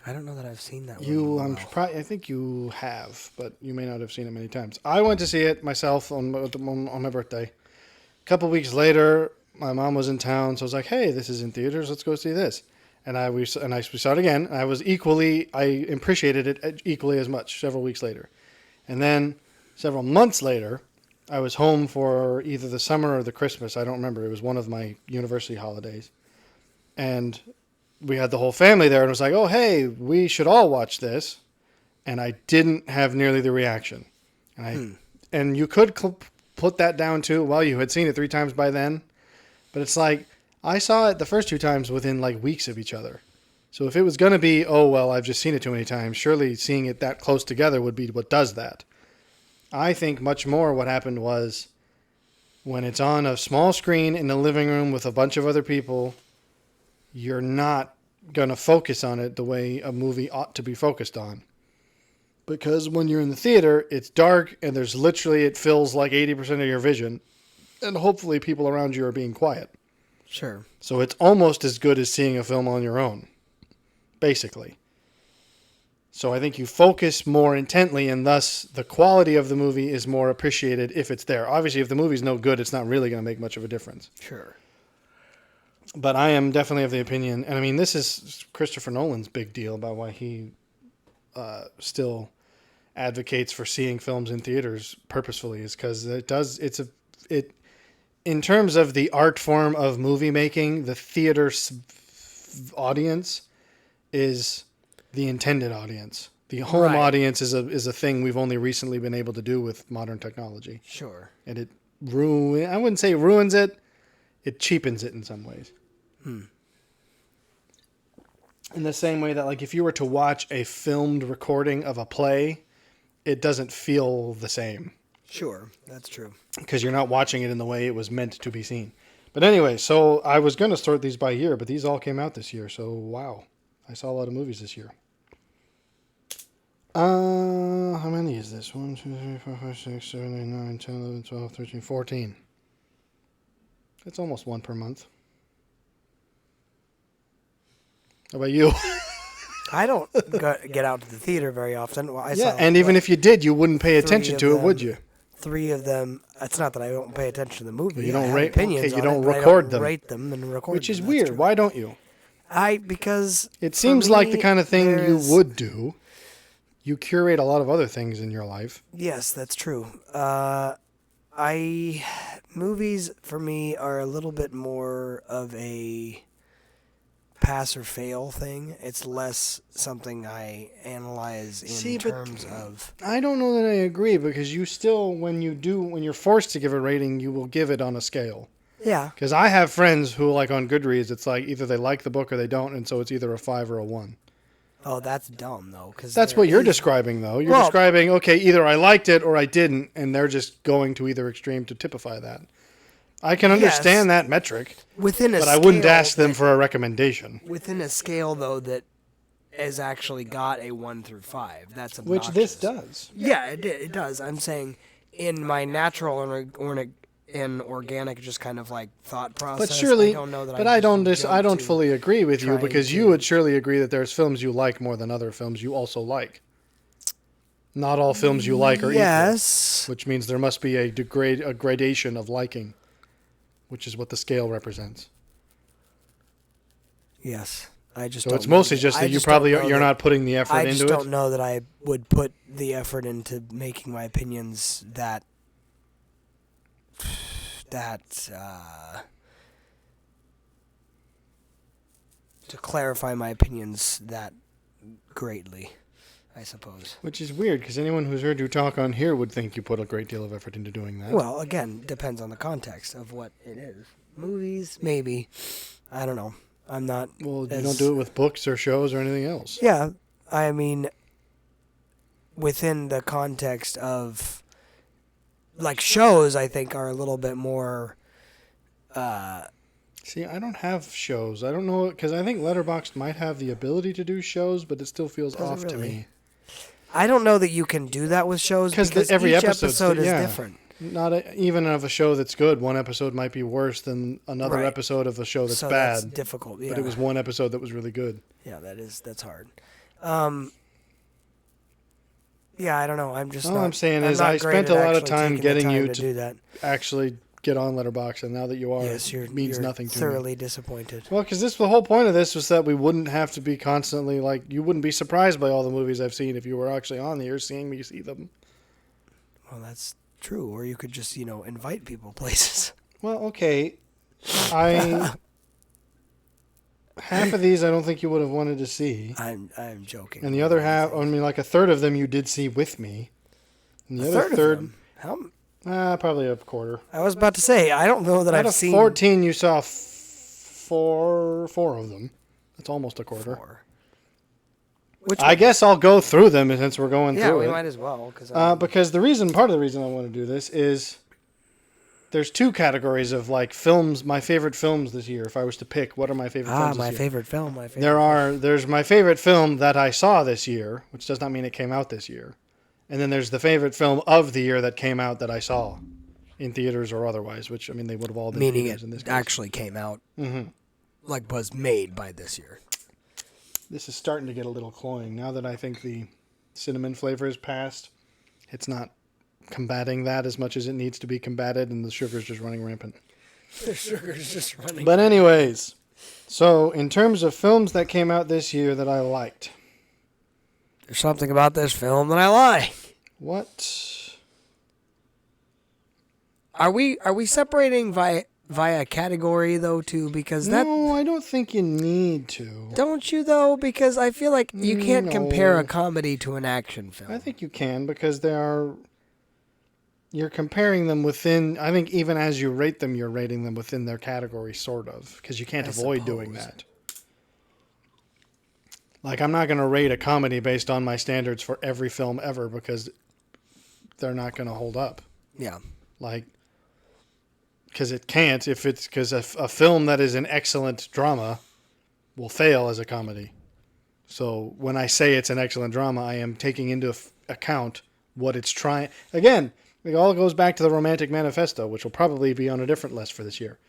I don't know that I've seen that one. I think you have, but you may not have seen it many times. I went to see it myself on my birthday. A couple weeks later, my mom was in town, so I was like, "Hey, this is in theaters. Let's go see this." And we saw it again. I appreciated it equally as much several weeks later. And then several months later, I was home for either the summer or the Christmas. I don't remember. It was one of my university holidays. And we had the whole family there and it was like, oh, hey, we should all watch this. And I didn't have nearly the reaction. And you could put that down too. Well, you had seen it 3 times by then. But it's like, I saw it the first 2 times within like weeks of each other. So if it was going to be, oh, well, I've just seen it too many times, surely seeing it that close together would be what does that. I think much more what happened was when it's on a small screen in the living room with a bunch of other people, you're not going to focus on it the way a movie ought to be focused on. Because when you're in the theater, it's dark and it fills like 80% of your vision. And hopefully people around you are being quiet. Sure. So it's almost as good as seeing a film on your own, basically. So I think you focus more intently and thus the quality of the movie is more appreciated if it's there. Obviously, if the movie's no good, it's not really going to make much of a difference. Sure. But I am definitely of the opinion, and I mean, this is Christopher Nolan's big deal about why he still advocates for seeing films in theaters purposefully, is because in terms of the art form of movie making, the theater audience is the intended audience. The home audience is a thing we've only recently been able to do with modern technology. Sure. And I wouldn't say ruins it. It cheapens it in some ways. In the same way that, like, if you were to watch a filmed recording of a play, it doesn't feel the same. Sure, that's true. Because you're not watching it in the way it was meant to be seen. But anyway, so I was going to sort these by year, but these all came out this year. So, wow. I saw a lot of movies this year. How many is this? 1, 2, 3, 4, 5, 6, 7, 8, 9, 10, 11, 12, 13, 14. It's almost one per month. How about you? I don't get out to the theater very often. Well, even if you did, you wouldn't pay attention to it, would you? 3 of them. It's not that I don't pay attention to the movie. You don't rate opinions. Okay, you don't record them. Rate them and record. Which is them. weird. Why don't you? Because it seems like the kind of thing you would do. You curate a lot of other things in your life. Yes, that's true. Movies for me are a little bit more of a pass or fail thing. It's less something I analyze in terms of. I don't know that I agree, because you still, when you're forced to give a rating, you will give it on a scale. Yeah. Because I have friends who, like, on Goodreads, it's like either they like the book or they don't, and so it's either a 5 or a 1. Oh, that's dumb, though. That's what you're describing, though. You're describing, okay, either I liked it or I didn't, and they're just going to either extreme to typify that. I can understand that metric, but I wouldn't ask them for a recommendation. Within a scale, though, that has actually got a 1 through 5. That's obnoxious. Which this does. Yeah, it does. I'm saying in my natural and organic, just kind of like thought process. But surely, I don't fully agree with you, because you would surely agree that there's films you like more than other films you also like. Not all films you like are equal, which means there must be a gradation of liking, which is what the scale represents. Yes. I just So don't it's know mostly just that you probably you're not putting the effort I into just it. don't know that I would put the effort into making my opinions to clarify my opinions that greatly, I suppose. Which is weird, because anyone who's heard you talk on here would think you put a great deal of effort into doing that. Well, again, depends on the context of what it is. Movies, maybe. I don't know. I'm not. Well, you don't do it with books or shows or anything else. Yeah, I mean, within the context of, like, shows, I think are a little bit more. See, I don't have shows. I don't know, because I think Letterboxd might have the ability to do shows, but it still feels Does it off to really? me. I don't know that you can do that with shows because every each episode's episode is yeah. different. Even of a show that's good, one episode might be worse than another Right. episode of a show that's So bad. that's difficult. Yeah. But it was one episode that was really good. Yeah, that's hard. Yeah, I don't know. I'm just. All not, I'm saying I'm is not I great spent a at lot of actually time taking the getting time you to do that. actually get on Letterboxd, and now that you are, Yes, it means nothing to me. thoroughly disappointed. Well, because the whole point of this was that we wouldn't have to be constantly, like, you wouldn't be surprised by all the movies I've seen if you were actually on here seeing me see them. Well, that's true. Or you could just, invite people places. Well, okay. Half of these I don't think you would have wanted to see. I'm joking. And the other half, like a third of them you did see with me. And the other third, of them? How? probably a quarter. I was about to say, I don't know that Out I've of seen 14, you saw four of them. That's almost a quarter. 4. Which I guess I'll go through them since we're going yeah, through we it. might as well. Because Part of the reason I want to do this is there's two categories of, like, films, my favorite films this year. If I was to pick, what are my favorite films this year? favorite film. My favorite. There's my favorite film that I saw this year, which does not mean it came out this year. And then there's the favorite film of the year that came out that I saw in theaters or otherwise, which, they would have all been Meaning theaters in this it case. actually came out, like was made by this year. This is starting to get a little cloying. Now that I think the cinnamon flavor is passed, it's not combating that as much as it needs to be combated, and the sugar's just running rampant. The sugar's just running. But anyways, so in terms of films that came out this year that I liked. There's something about this film that I like. What? Are we separating via category though too? Because No, I don't think you need to. don't you though? Because I feel like you can't No. compare a comedy to an action film. I think you can, because you're comparing them within, I think even as you rate them, you're rating them within their category, sort of, because you can't avoid doing that. Like, I'm not going to rate a comedy based on my standards for every film ever, because they're not going to hold up. Yeah. Like, because it can't, because a film that is an excellent drama will fail as a comedy. So when I say it's an excellent drama, I am taking into account what it's trying. Again, it all goes back to the Romantic Manifesto, which will probably be on a different list for this year.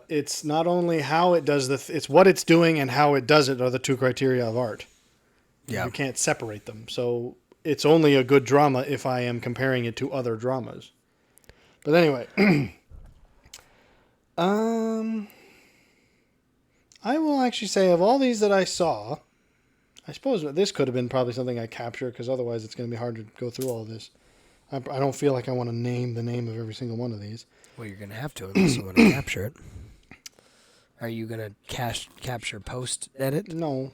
It's not only how it does it's what it's doing and how it does it are the two criteria of art. Yeah. You can't separate them. So it's only a good drama if I am comparing it to other dramas. But anyway, I will actually say of all these that I saw, I suppose this could have been probably something I capture, because otherwise it's going to be hard to go through all of this. I don't feel like I want to name the name of every single one of these. Well, you're gonna have to unless you want to capture it. Are you gonna capture post edit? No.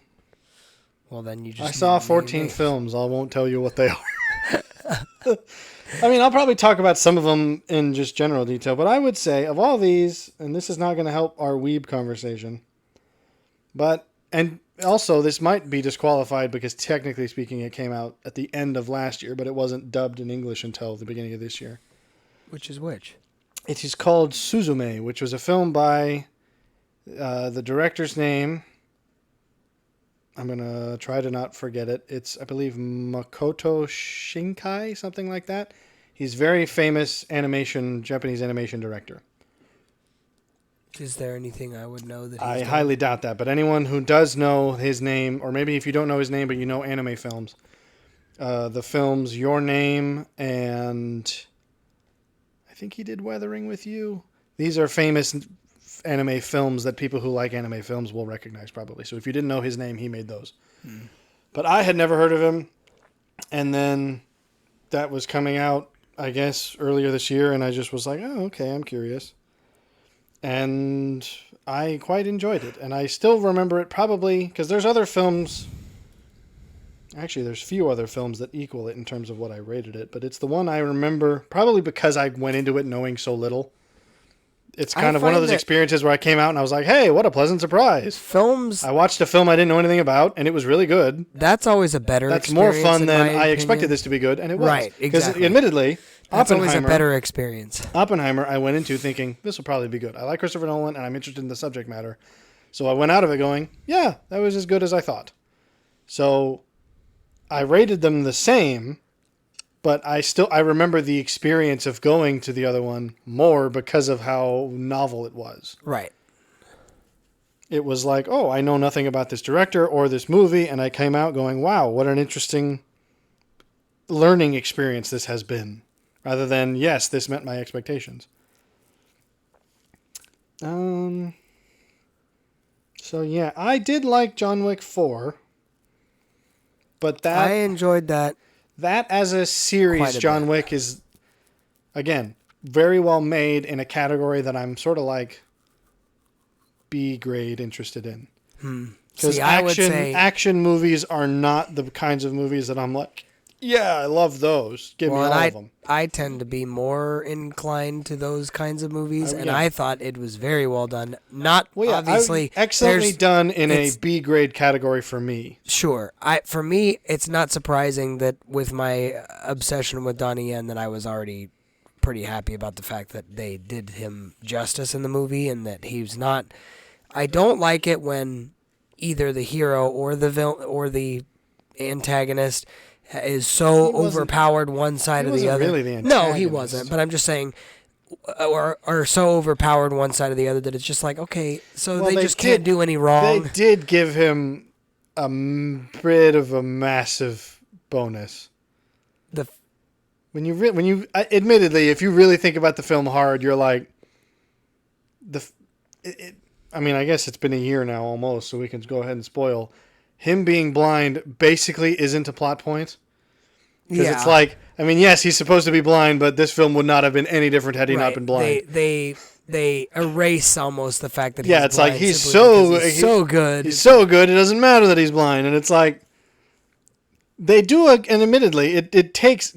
Well, then you just. I saw 14 films. I won't tell you what they are. I'll probably talk about some of them in just general detail, but I would say of all these, and this is not going to help our weeb conversation, and also this might be disqualified because technically speaking it came out at the end of last year, but it wasn't dubbed in English until the beginning of this year. Which is which? It is called Suzume, which was a film by the director's name. I'm going to try to not forget it. It's, I believe, Makoto Shinkai, something like that. He's very famous Japanese animation director. Is there anything I would know that I highly doubt that, but anyone who does know his name, or maybe if you don't know his name but you know anime films, the films Your Name and I think he did Weathering with You. These are famous anime films that people who like anime films will recognize probably. So if you didn't know his name, he made those. But I had never heard of him. And then that was coming out, I guess, earlier this year. And I just was like, oh, okay, I'm curious. And I quite enjoyed it. And I still remember it probably because there's other films. Actually, there's few other films that equal it in terms of what I rated it. But it's the one I remember probably because I went into it knowing so little. It's kind of one of those experiences where I came out and I was like, hey, what a pleasant surprise. Films. I watched a film I didn't know anything about, and it was really good. That's always a better experience. That's more fun than I expected this to be good, and it was. Right, exactly. Because admittedly, that's always a better experience. Oppenheimer, I went into thinking, this will probably be good. I like Christopher Nolan, and I'm interested in the subject matter. So I went out of it going, yeah, that was as good as I thought. So I rated them the same. But I remember the experience of going to the other one more because of how novel it was. Right. It was like, oh, I know nothing about this director or this movie, and I came out going, wow, what an interesting learning experience this has been. Rather than, yes, this met my expectations. So yeah, I did like John Wick 4. But I enjoyed that. That as a series, John Wick is, again, very well made in a category that I'm sort of like B grade interested in. Because action movies are not the kinds of movies that I'm like, yeah, I love those. Give me all of them. I tend to be more inclined to those kinds of movies, and I thought it was very well done. Obviously excellently done in a B grade category for me. Sure, for me, it's not surprising that with my obsession with Donnie Yen, that I was already pretty happy about the fact that they did him justice in the movie, and that he's not. I don't like it when either the hero or the villain or the antagonist is so overpowered one side or the other. Really the no, he wasn't. But I'm just saying, or so overpowered one side or the other that it's just like, okay, so they just can't do any wrong. They did give him a bit of a massive bonus. Admittedly, if you really think about the film hard, you're like, I mean, I guess it's been a year now almost, so we can go ahead and spoil. Him being blind basically isn't a plot point. Because it's like, I mean, yes, he's supposed to be blind, but this film would not have been any different had he not been blind. They erase almost the fact that he's blind. Yeah, it's like he's so good. He's so good, it doesn't matter that he's blind. And it's like, they do, and admittedly, it takes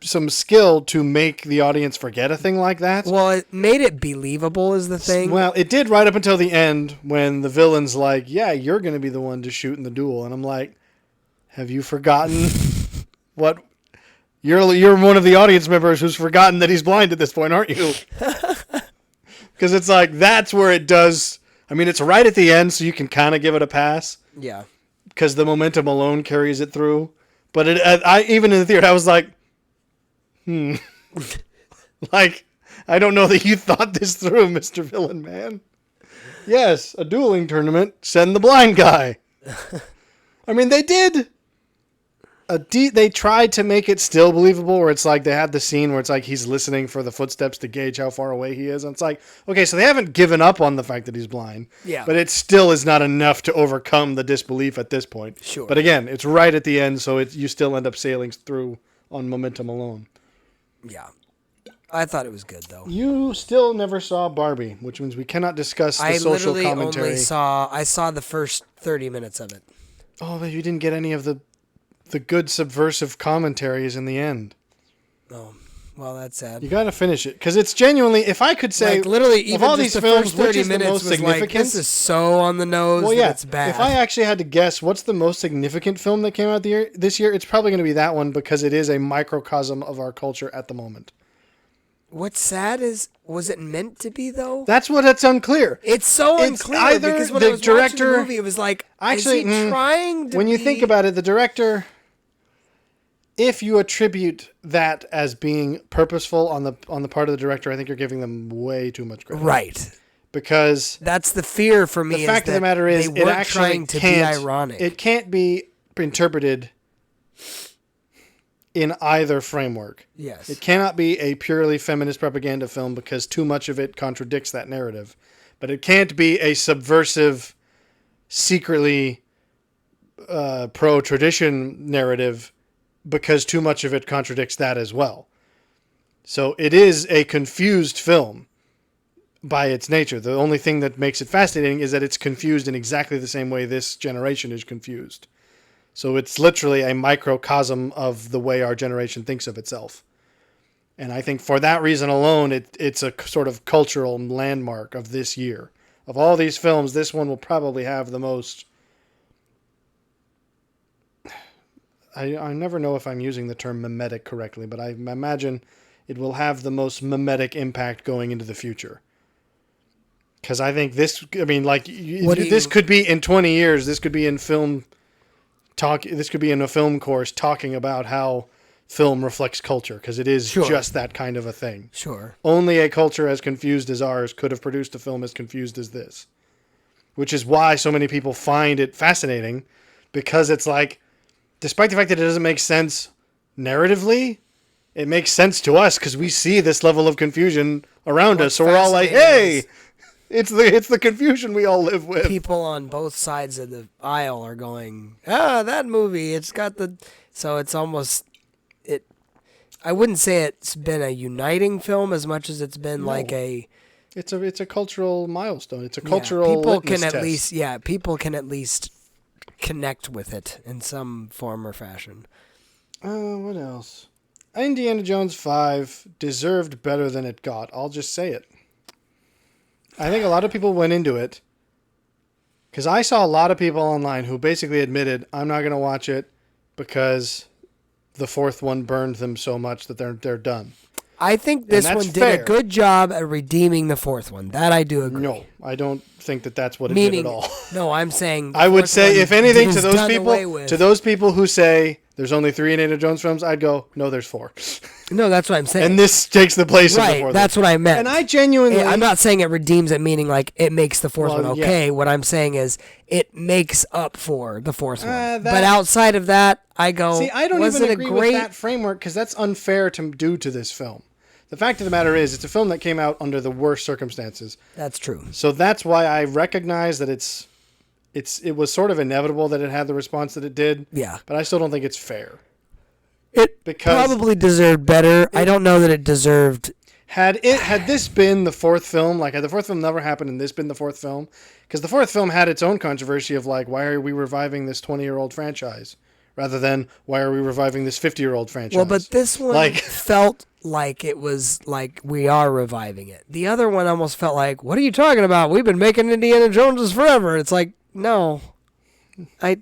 some skill to make the audience forget a thing like that. Well, it made it believable is the thing. Well, it did right up until the end when the villain's like, yeah, you're going to be the one to shoot in the duel. And I'm like, have you forgotten what... You're one of the audience members who's forgotten that he's blind at this point, aren't you? Because it's like, that's where it does... I mean, it's right at the end, so you can kind of give it a pass. Yeah. Because the momentum alone carries it through. But even in the theater, I was like, like, I don't know that you thought this through, Mr. Villain Man. Yes, a dueling tournament. Send the blind guy. I mean, they did. They tried to make it still believable, where it's like they had the scene where it's like he's listening for the footsteps to gauge how far away he is. And it's like, okay, so they haven't given up on the fact that he's blind. Yeah. But it still is not enough to overcome the disbelief at this point. Sure. But again, it's right at the end, so you still end up sailing through on momentum alone. Yeah. I thought it was good, though. You still never saw Barbie, which means we cannot discuss the social commentary. I saw the first 30 minutes of it. Oh, but you didn't get any of the good subversive commentaries in the end. Oh, well, that's sad. You got to finish it because it's genuinely. If I could say, like, literally, even of all just these the films, first 30 which is the minutes most was significant? like, this is so on the nose. Well, yeah, it's bad. if I actually had to guess, what's the most significant film that came out this year? It's probably going to be that one because it is a microcosm of our culture at the moment. What's sad is, was it meant to be though? That's unclear. It's so unclear either because when the I was director, watching the movie, it was like, actually, is he trying to when you think about it, the director, if you attribute that as being purposeful on the part of the director, I think you're giving them way too much credit. Right. Because that's the fear for me. The fact of the matter is, they it weren't actually trying to be ironic. It can't be interpreted in either framework. Yes. It cannot be a purely feminist propaganda film because too much of it contradicts that narrative. But it can't be a subversive, secretly pro-tradition narrative because too much of it contradicts that as well. So it is a confused film by its nature. The only thing that makes it fascinating is that it's confused in exactly the same way this generation is confused. So it's literally a microcosm of the way our generation thinks of itself. And I think for that reason alone, it's a sort of cultural landmark of this year. Of all these films, this one will probably have the most... I never know if I'm using the term mimetic correctly, but I imagine it will have the most mimetic impact going into the future. Because I think this, I mean, like, this could be in 20 years, this could be in film talk, this could be in a film course talking about how film reflects culture, because it is just that kind of a thing. Sure. Only a culture as confused as ours could have produced a film as confused as this. Which is why so many people find it fascinating, because it's like, despite the fact that it doesn't make sense narratively, it makes sense to us because we see this level of confusion around us. So we're all like, hey, it's the confusion we all live with. People on both sides of the aisle are going, that movie, it's got the... So it's almost... I wouldn't say it's been a uniting film as much as it's been like a... It's a cultural milestone. It's a cultural people can litmus at test. least people can at least connect with it in some form or fashion. What else? Indiana Jones 5 deserved better than it got. I'll just say it. I think a lot of people went into it because I saw a lot of people online who basically admitted, I'm not going to watch it because the fourth one burned them so much that they're done. I think this one did a good job at redeeming the fourth one. That I do agree. No, I don't think that's what it did at all. No, I'm saying... I would say, if anything, to those people who say there's only 3 Indiana Jones films, I'd go, no, there's 4. No, that's what I'm saying. And this takes the place of the fourth. Right, that's what I meant. And I genuinely... I'm not saying it redeems it, meaning like it makes the fourth one okay. Yeah. What I'm saying is it makes up for the fourth one. But outside of that, I go... See, I don't even agree with that framework because that's unfair to do to this film. The fact of the matter is, it's a film that came out under the worst circumstances. That's true. So that's why I recognize that it was sort of inevitable that it had the response that it did. Yeah. But I still don't think it's fair. It probably deserved better. I don't know that it deserved... Had this been the fourth film, like had the fourth film never happened and this been the fourth film, because the fourth film had its own controversy of like, why are we reviving this 20-year-old franchise? Rather than, why are we reviving this 50-year-old franchise? Well, but this one felt like it was like, we are reviving it. The other one almost felt like, what are you talking about? We've been making Indiana Joneses forever. It's like, no.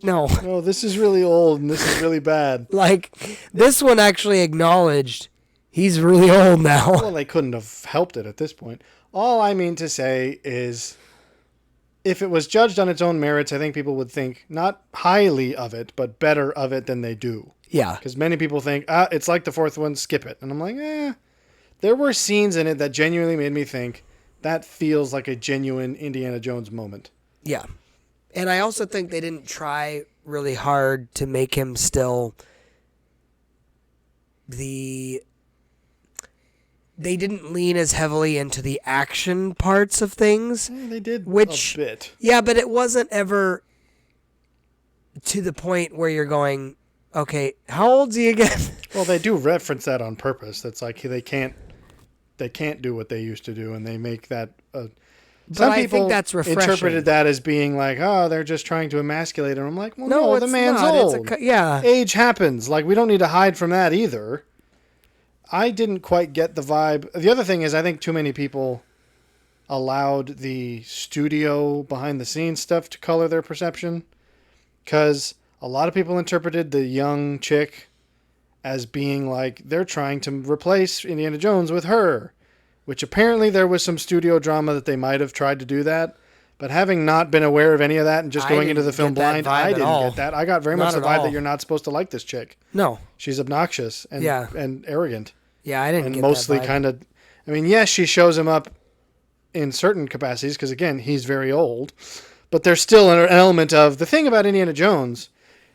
No. No, this is really old and this is really bad. Like, this one actually acknowledged he's really old now. Well, they couldn't have helped it at this point. All I mean to say is, if it was judged on its own merits, I think people would think not highly of it, but better of it than they do. Yeah. Because many people think, it's like the fourth one, skip it. And I'm like, There were scenes in it that genuinely made me think, that feels like a genuine Indiana Jones moment. Yeah. And I also think they didn't try really hard to make him still They didn't lean as heavily into the action parts of things. They did a bit. Yeah, but it wasn't ever to the point where you're going, okay, how old's he again? Well, they do reference that on purpose. That's like they can't do what they used to do, and they make that... Some people, I think that's refreshing. Interpreted that as being like, they're just trying to emasculate him. I'm like, well, no, the man's old. Age happens. Like, we don't need to hide from that either. I didn't quite get the vibe. The other thing is, I think too many people allowed the studio behind the scenes stuff to color their perception. Because a lot of people interpreted the young chick as being like, they're trying to replace Indiana Jones with her. Which apparently there was some studio drama that they might have tried to do that. But having not been aware of any of that and just going into the film blind, I didn't get that. I got very much the vibe that you're not supposed to like this chick. No. She's obnoxious and arrogant. Yeah, I didn't get mostly that vibe. kind of... I mean, yes, she shows him up in certain capacities because, again, he's very old. But there's still an element of... The thing about Indiana Jones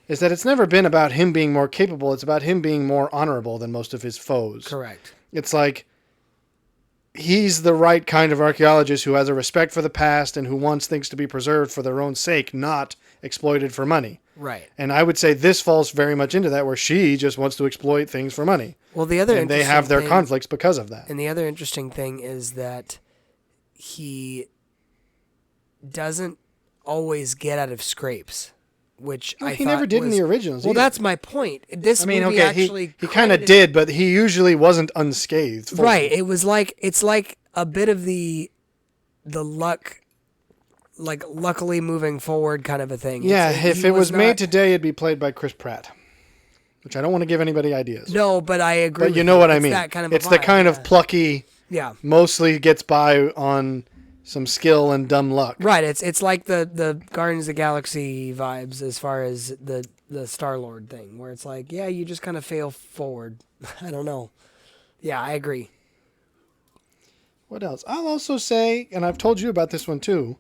is that it's never been about him being more capable. It's about him being more honorable than most of his foes. Correct. It's like... he's the right kind of archaeologist who has a respect for the past and who wants things to be preserved for their own sake, not exploited for money. Right. And I would say this falls very much into that, where she just wants to exploit things for money. Well, the other and they have their conflicts because of that. And the other interesting thing is that he doesn't always get out of scrapes, which he never did in the originals. Well, either. that's my point. This movie okay, actually he kind of did, but he usually wasn't unscathed. Right. It was like it's like a bit of the luck. Like luckily moving forward kind of a thing. Yeah, if it was made today, it'd be played by Chris Pratt, which I don't want to give anybody ideas. No, but I agree. But you know what I it's mean. That kind of it's the kind of plucky. Yeah. Mostly gets by on some skill and dumb luck. Right. It's like the Guardians of the Galaxy vibes as far as the Star-Lord thing, where it's like, yeah, you just kind of fail forward. I don't know. Yeah, I agree. What else? I'll also say, and I've told you about this one too.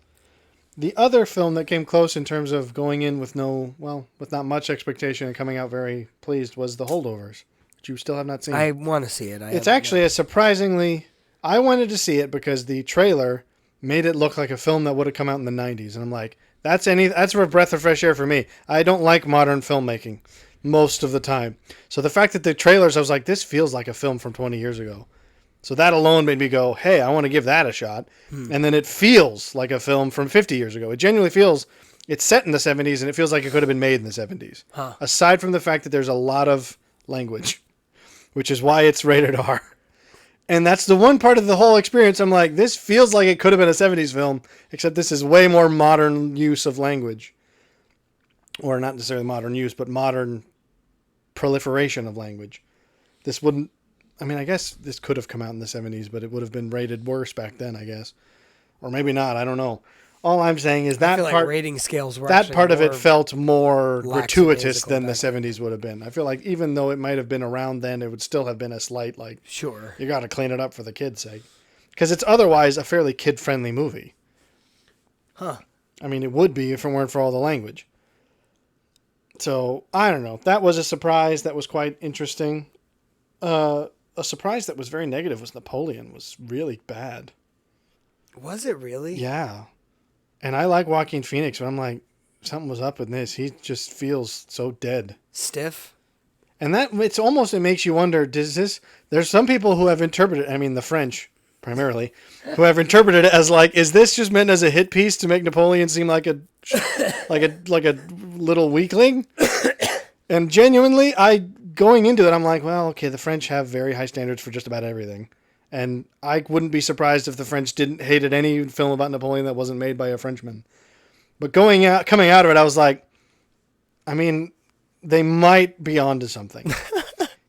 The other film that came close in terms of going in with with not much expectation and coming out very pleased was The Holdovers, which you still have not seen. I want to see it. It's actually a surprisingly... I wanted to see it because the trailer made it look like a film that would have come out in the 90s. And I'm like, that's a breath of fresh air for me. I don't like modern filmmaking most of the time. So the fact that the trailers, I was like, this feels like a film from 20 years ago. So that alone made me go, hey, I want to give that a shot. And then it feels like a film from 50 years ago. It genuinely feels, it's set in the 70s and it feels like it could have been made in the 70s. Huh. Aside from the fact that there's a lot of language, which is why it's rated R. And that's the one part of the whole experience. I'm like, this feels like it could have been a 70s film, except this is way more modern use of language. Or not necessarily modern use, but modern proliferation of language. This wouldn't, I guess this could have come out in the 70s, but it would have been rated worse back then, I guess. Or maybe not, I don't know. All I'm saying is that I feel part, like rating scales were that part of it felt more gratuitous lackadaisical than the back then. 70s would have been. I feel like even though it might have been around then, it would still have been a slight, Sure. you got to clean it up for the kids' sake. Because it's otherwise a fairly kid-friendly movie. Huh. It would be if it weren't for all the language. So, I don't know. That was a surprise. That was quite interesting. A surprise that was very negative was Napoleon was really bad. Was it really? Yeah. And I like Joaquin Phoenix, but I'm like, something was up with this. He just feels so dead. Stiff? And that, it makes you wonder, there's some people who have interpreted, the French, primarily, who have interpreted it as is this just meant as a hit piece to make Napoleon seem like a little weakling? And genuinely, going into it, I'm like, well, okay, the French have very high standards for just about everything. And I wouldn't be surprised if the French hated any film about Napoleon that wasn't made by a Frenchman. But coming out of it, I was like, they might be onto something.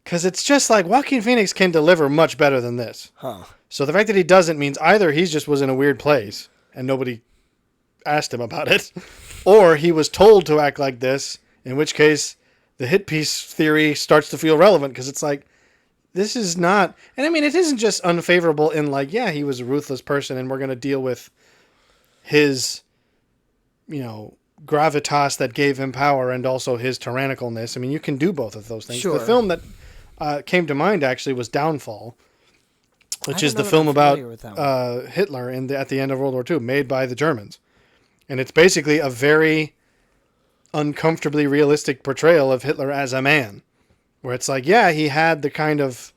Because it's just like Joaquin Phoenix can deliver much better than this. Huh. So the fact that he doesn't means either he just was in a weird place and nobody asked him about it, or he was told to act like this, in which case the hit piece theory starts to feel relevant because it's like, this is not... And it isn't just unfavorable in he was a ruthless person and we're going to deal with his, gravitas that gave him power and also his tyrannicalness. You can do both of those things. Sure. The film that came to mind actually was Downfall, which is the film about Hitler at the end of World War II, made by the Germans. And it's basically a very uncomfortably realistic portrayal of Hitler as a man. Where it's he had the kind of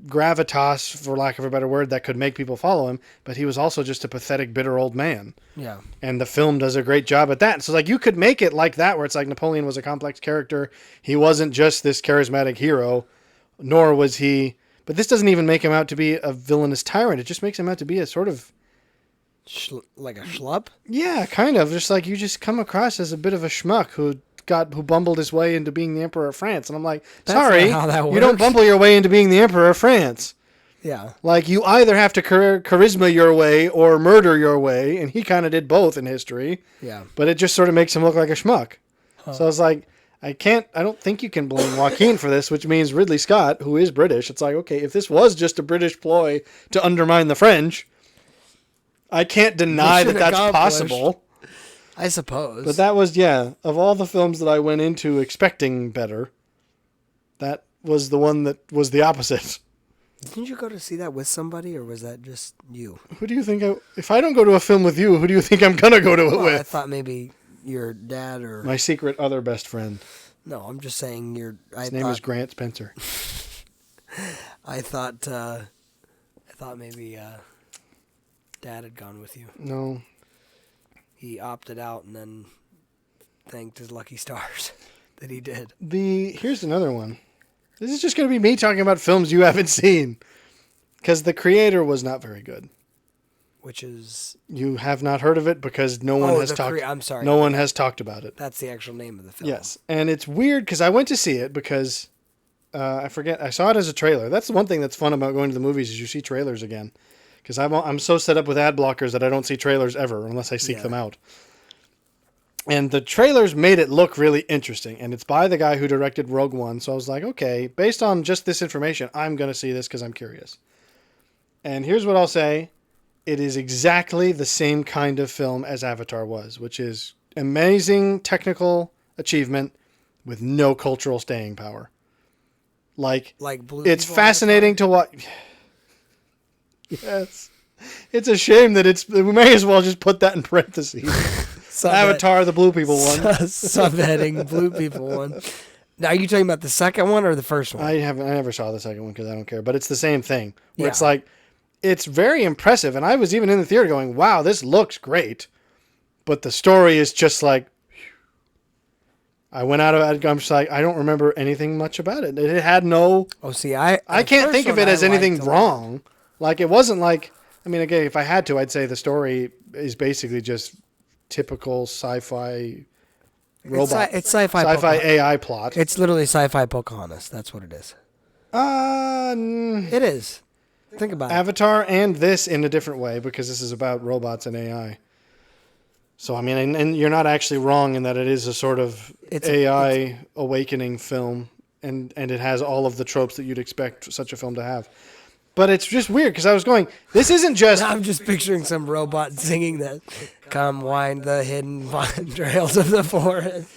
gravitas, for lack of a better word, that could make people follow him, but he was also just a pathetic, bitter old man. Yeah. And the film does a great job at that. So you could make it like that, where it's Napoleon was a complex character. He wasn't just this charismatic hero, nor was he... But this doesn't even make him out to be a villainous tyrant. It just makes him out to be a sort of... like a schlup? Yeah, kind of. Just you just come across as a bit of a schmuck who bumbled his way into being the Emperor of France. And I'm like, sorry, not how that works. You don't bumble your way into being the Emperor of France. Yeah. You either have to charisma your way or murder your way, and he kind of did both in history. Yeah. But it just sort of makes him look like a schmuck. Huh. So I was like, I don't think you can blame Joaquin for this, which means Ridley Scott, who is British. It's okay, if this was just a British ploy to undermine the French, I can't deny that that's possible. I suppose. But that was, of all the films that I went into expecting better, that was the one that was the opposite. Didn't you go to see that with somebody, or was that just you? Who do you think? If I don't go to a film with you, who do you think I'm gonna go to it Well, with? I thought maybe your dad or My secret other best friend. no. I'm just saying your. His name is Grant Spencer. I thought maybe Dad had gone with you. No. He opted out and then thanked his lucky stars that he did. Here's another one. This is just going to be me talking about films you haven't seen. Because The Creator was not very good. Which is... You have not heard of it because no one has talked... I'm sorry. No one has talked about it. That's the actual name of the film. Yes. And it's weird because I went to see it because... I forget. I saw it as a trailer. That's the one thing that's fun about going to the movies is you see trailers again. Because I'm so set up with ad blockers that I don't see trailers ever unless I seek them out. And the trailers made it look really interesting. And it's by the guy who directed Rogue One. So I was like, okay, based on just this information, I'm going to see this because I'm curious. And here's what I'll say. It is exactly the same kind of film as Avatar was, which is amazing technical achievement with no cultural staying power. Like Blue it's People fascinating to watch. Yes. It's a shame that we may as well just put that in parentheses. Avatar, the blue people one. Subheading, blue people one. Now, are you talking about the second one or the first one? I never saw the second one because I don't care, but it's the same thing. Where it's like, it's very impressive. And I was even in the theater going, wow, this looks great. But the story is just like, I went out of it, I'm just like, I don't remember anything much about it. It had no... Oh, see, I can't think of it as anything wrong. Like, it wasn't like... I mean, again, if I had to, I'd say the story is basically just typical sci-fi robot. It's sci-fi AI plot. It's literally sci-fi Pocahontas. That's what it is. It is. Think about Avatar and this in a different way because this is about robots and AI. So, I mean, and you're not actually wrong in that it is a sort of AI awakening film, and it has all of the tropes that you'd expect such a film to have. But it's just weird because I was going, this isn't just... I'm just picturing some robot singing that, come wind the hidden trails of the forest.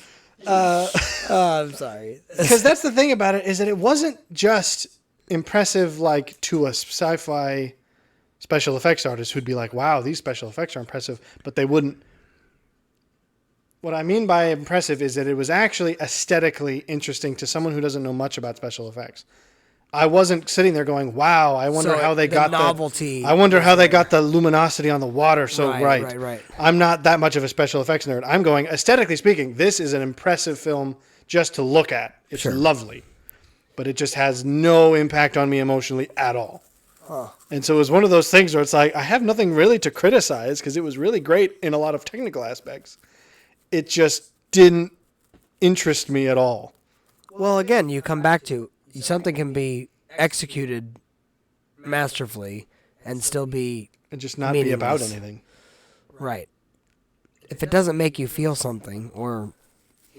I'm sorry. Because that's the thing about it is that it wasn't just impressive like to a sci-fi special effects artist who'd be like, wow, these special effects are impressive, but they wouldn't... What I mean by impressive is that it was actually aesthetically interesting to someone who doesn't know much about special effects. I wasn't sitting there going, wow, I wonder how they got novelty. I wonder how they got the luminosity on the water so right. Right. I'm not that much of a special effects nerd. I'm going, aesthetically speaking, this is an impressive film just to look at. It's lovely. But it just has no impact on me emotionally at all. Huh. And so it was one of those things where it's like, I have nothing really to criticize because it was really great in a lot of technical aspects. It just didn't interest me at all. Well, again, you come back to something can be executed masterfully and still be and just not be about anything. Right. If it doesn't make you feel something or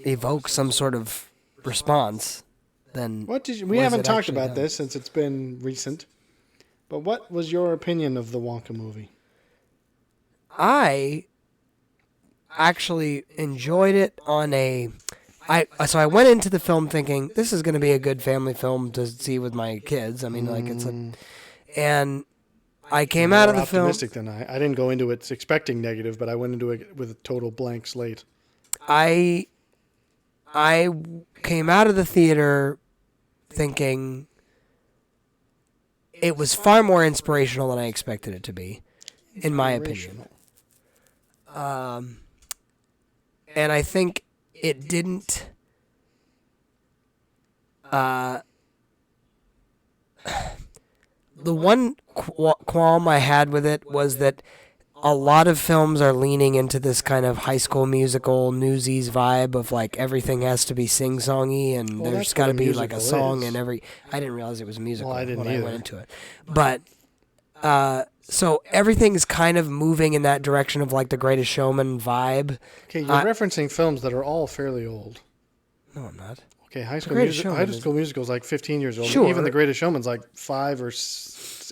evoke some sort of response, then we haven't talked about this since it's been recent. But what was your opinion of the Wonka movie? I actually enjoyed it on so I went into the film thinking this is going to be a good family film to see with my kids. I mean, and I came out of the film optimistic than I didn't go into it expecting negative, but I went into it with a total blank slate. I came out of the theater thinking it was far more inspirational than I expected it to be, in my opinion. And I think it didn't... the one qualm I had with it was that a lot of films are leaning into this kind of High School Musical, Newsies vibe of like everything has to be sing-songy and there's got to be like a song in every... I didn't realize it was a musical when I went into it. But... so everything's kind of moving in that direction of like the Greatest Showman vibe. Okay, you're referencing films that are all fairly old. No, I'm not. Okay, High School Musical is like 15 years old. Sure. Even The Greatest Showman's like 5 or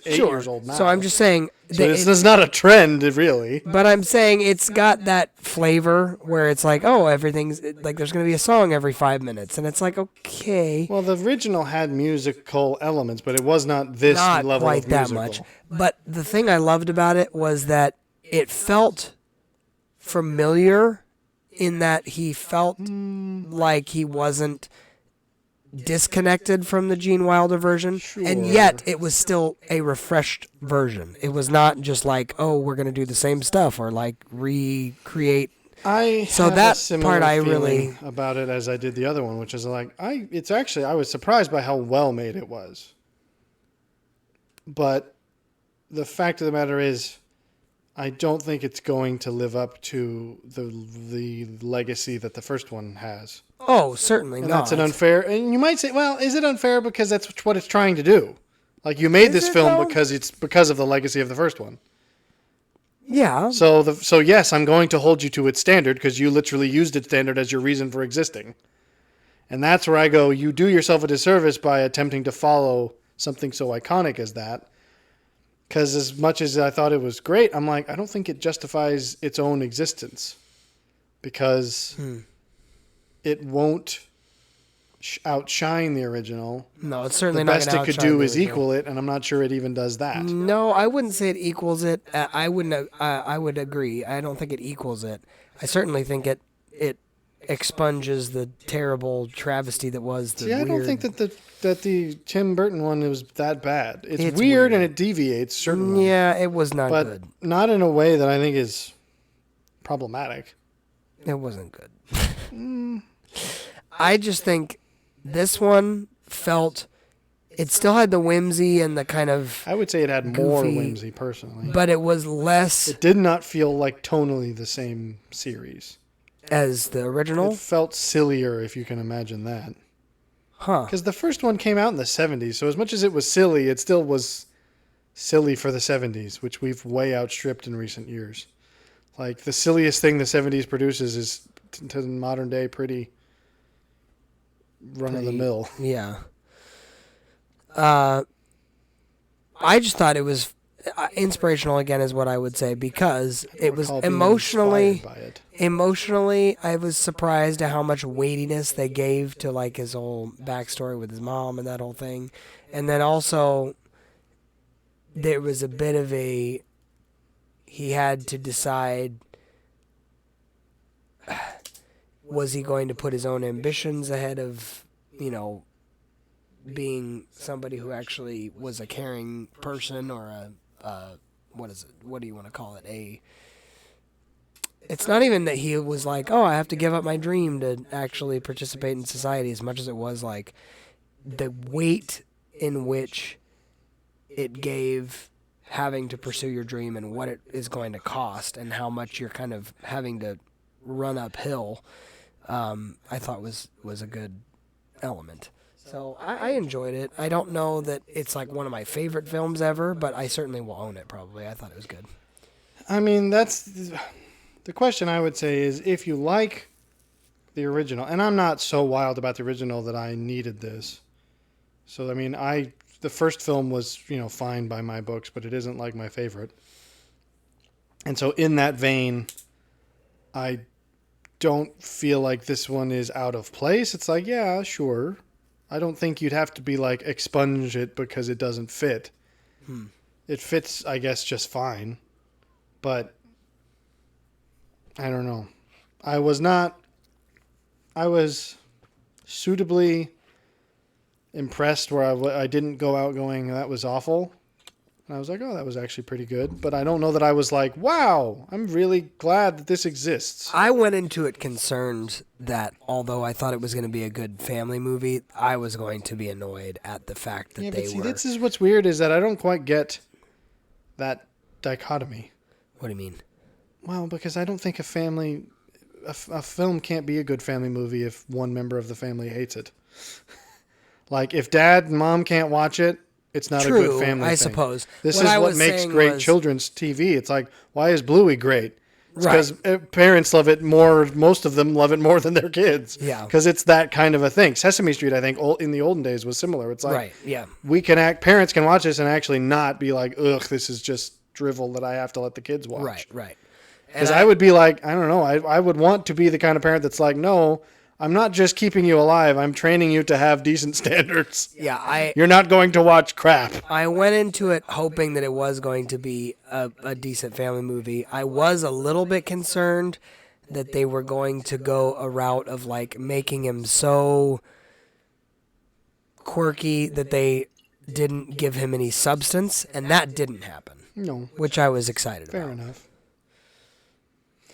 8 years old now. So I'm just saying. So this is not a trend, really. But I'm saying it's got that flavor where it's like, oh, everything's like there's going to be a song every 5 minutes. And it's like, okay. Well, the original had musical elements, but it was not this Not level quite of that musical. much. But the thing I loved about it was that it felt familiar in that he felt like he wasn't disconnected from the Gene Wilder version, and yet it was still a refreshed version. It was not just like, oh, we're going to do the same stuff or like recreate. So that a similar part I feeling really about it as I did the other one, which is like I was surprised by how well made it was. But the fact of the matter is, I don't think it's going to live up to the legacy that the first one has. Oh, certainly And not. that's an unfair. And you might say, well, is it unfair because that's what it's trying to do? Like you made this film though? because of the legacy of the first one. Yeah. So yes, I'm going to hold you to its standard because you literally used its standard as your reason for existing. And that's where I go, you do yourself a disservice by attempting to follow something so iconic as that. Because as much as I thought it was great, I'm like, I don't think it justifies its own existence. Because it won't outshine the original. No, it's certainly the not best gonna it could outshine do the is original. equal it, and I'm not sure it even does that. No, I wouldn't say it equals it. I wouldn't. I would agree. I don't think it equals it. I certainly think it expunges the terrible travesty that was the See, I weird. don't think that the Tim Burton one was that bad. It's It's weird and weird. it deviates certainly, Yeah, it was not but good. not in a way that I think is problematic. It wasn't good. I just think this one felt. It still had the whimsy and the kind of, I would say it had more Goofy, whimsy personally. but it was less It did not feel like tonally the same series. as the original. It felt sillier, if you can imagine that. Huh. Because the first one came out in the 70s, so as much as it was silly, it still was silly for the 70s, which we've way outstripped in recent years. Like, the silliest thing the 70s produces is, to the modern day, pretty run-of-the-mill. Yeah. I just thought it was inspirational again is what I would say because it was Recall being emotionally inspired by it. emotionally I was surprised at how much weightiness they gave to like his whole backstory with his mom and that whole thing. And then also there was a bit of he had to decide was he going to put his own ambitions ahead of, being somebody who actually was a caring person or what is it? What do you want to call it? It's not even that he was like, oh, I have to give up my dream to actually participate in society as much as it was like the weight in which it gave having to pursue your dream and what it is going to cost and how much you're kind of having to run uphill, I thought was a good element. So I enjoyed it. I don't know that it's like one of my favorite films ever, but I certainly will own it probably. I thought it was good. I mean, that's the question I would say is if you like the original, and I'm not so wild about the original that I needed this. So, I mean, the first film was, fine by my books, but it isn't like my favorite. And so in that vein, I don't feel like this one is out of place. It's like, yeah, sure. I don't think you'd have to be like expunge it because it doesn't fit. It fits, I guess, just fine. But I don't know. I was suitably impressed where I didn't go out going, that was awful. And I was like, oh, that was actually pretty good. But I don't know that I was like, wow, I'm really glad that this exists. I went into it concerned that although I thought it was going to be a good family movie, I was going to be annoyed at the fact that but see, this is what's weird is that I don't quite get that dichotomy. What do you mean? Well, because I don't think a film can't be a good family movie if one member of the family hates it. Like, if dad and mom can't watch it, it's not True, a good family I thing. suppose. This What is I what was makes saying great was- children's TV. It's like, why is Bluey great? Because parents love it more. Most of them love it more than their kids. Yeah. Because it's that kind of a thing. Sesame Street, I think, in the olden days was similar. It's like, Right. Yeah. parents can watch this and actually not be like, ugh, this is just drivel that I have to let the kids watch. Right. Right. Because I would be like, I don't know, I would want to be the kind of parent that's like, no, I'm not just keeping you alive. I'm training you to have decent standards. Yeah. You're not going to watch crap. I went into it hoping that it was going to be a decent family movie. I was a little bit concerned that they were going to go a route of like making him so quirky that they didn't give him any substance, and that didn't happen. No. Which I was excited about. Fair enough.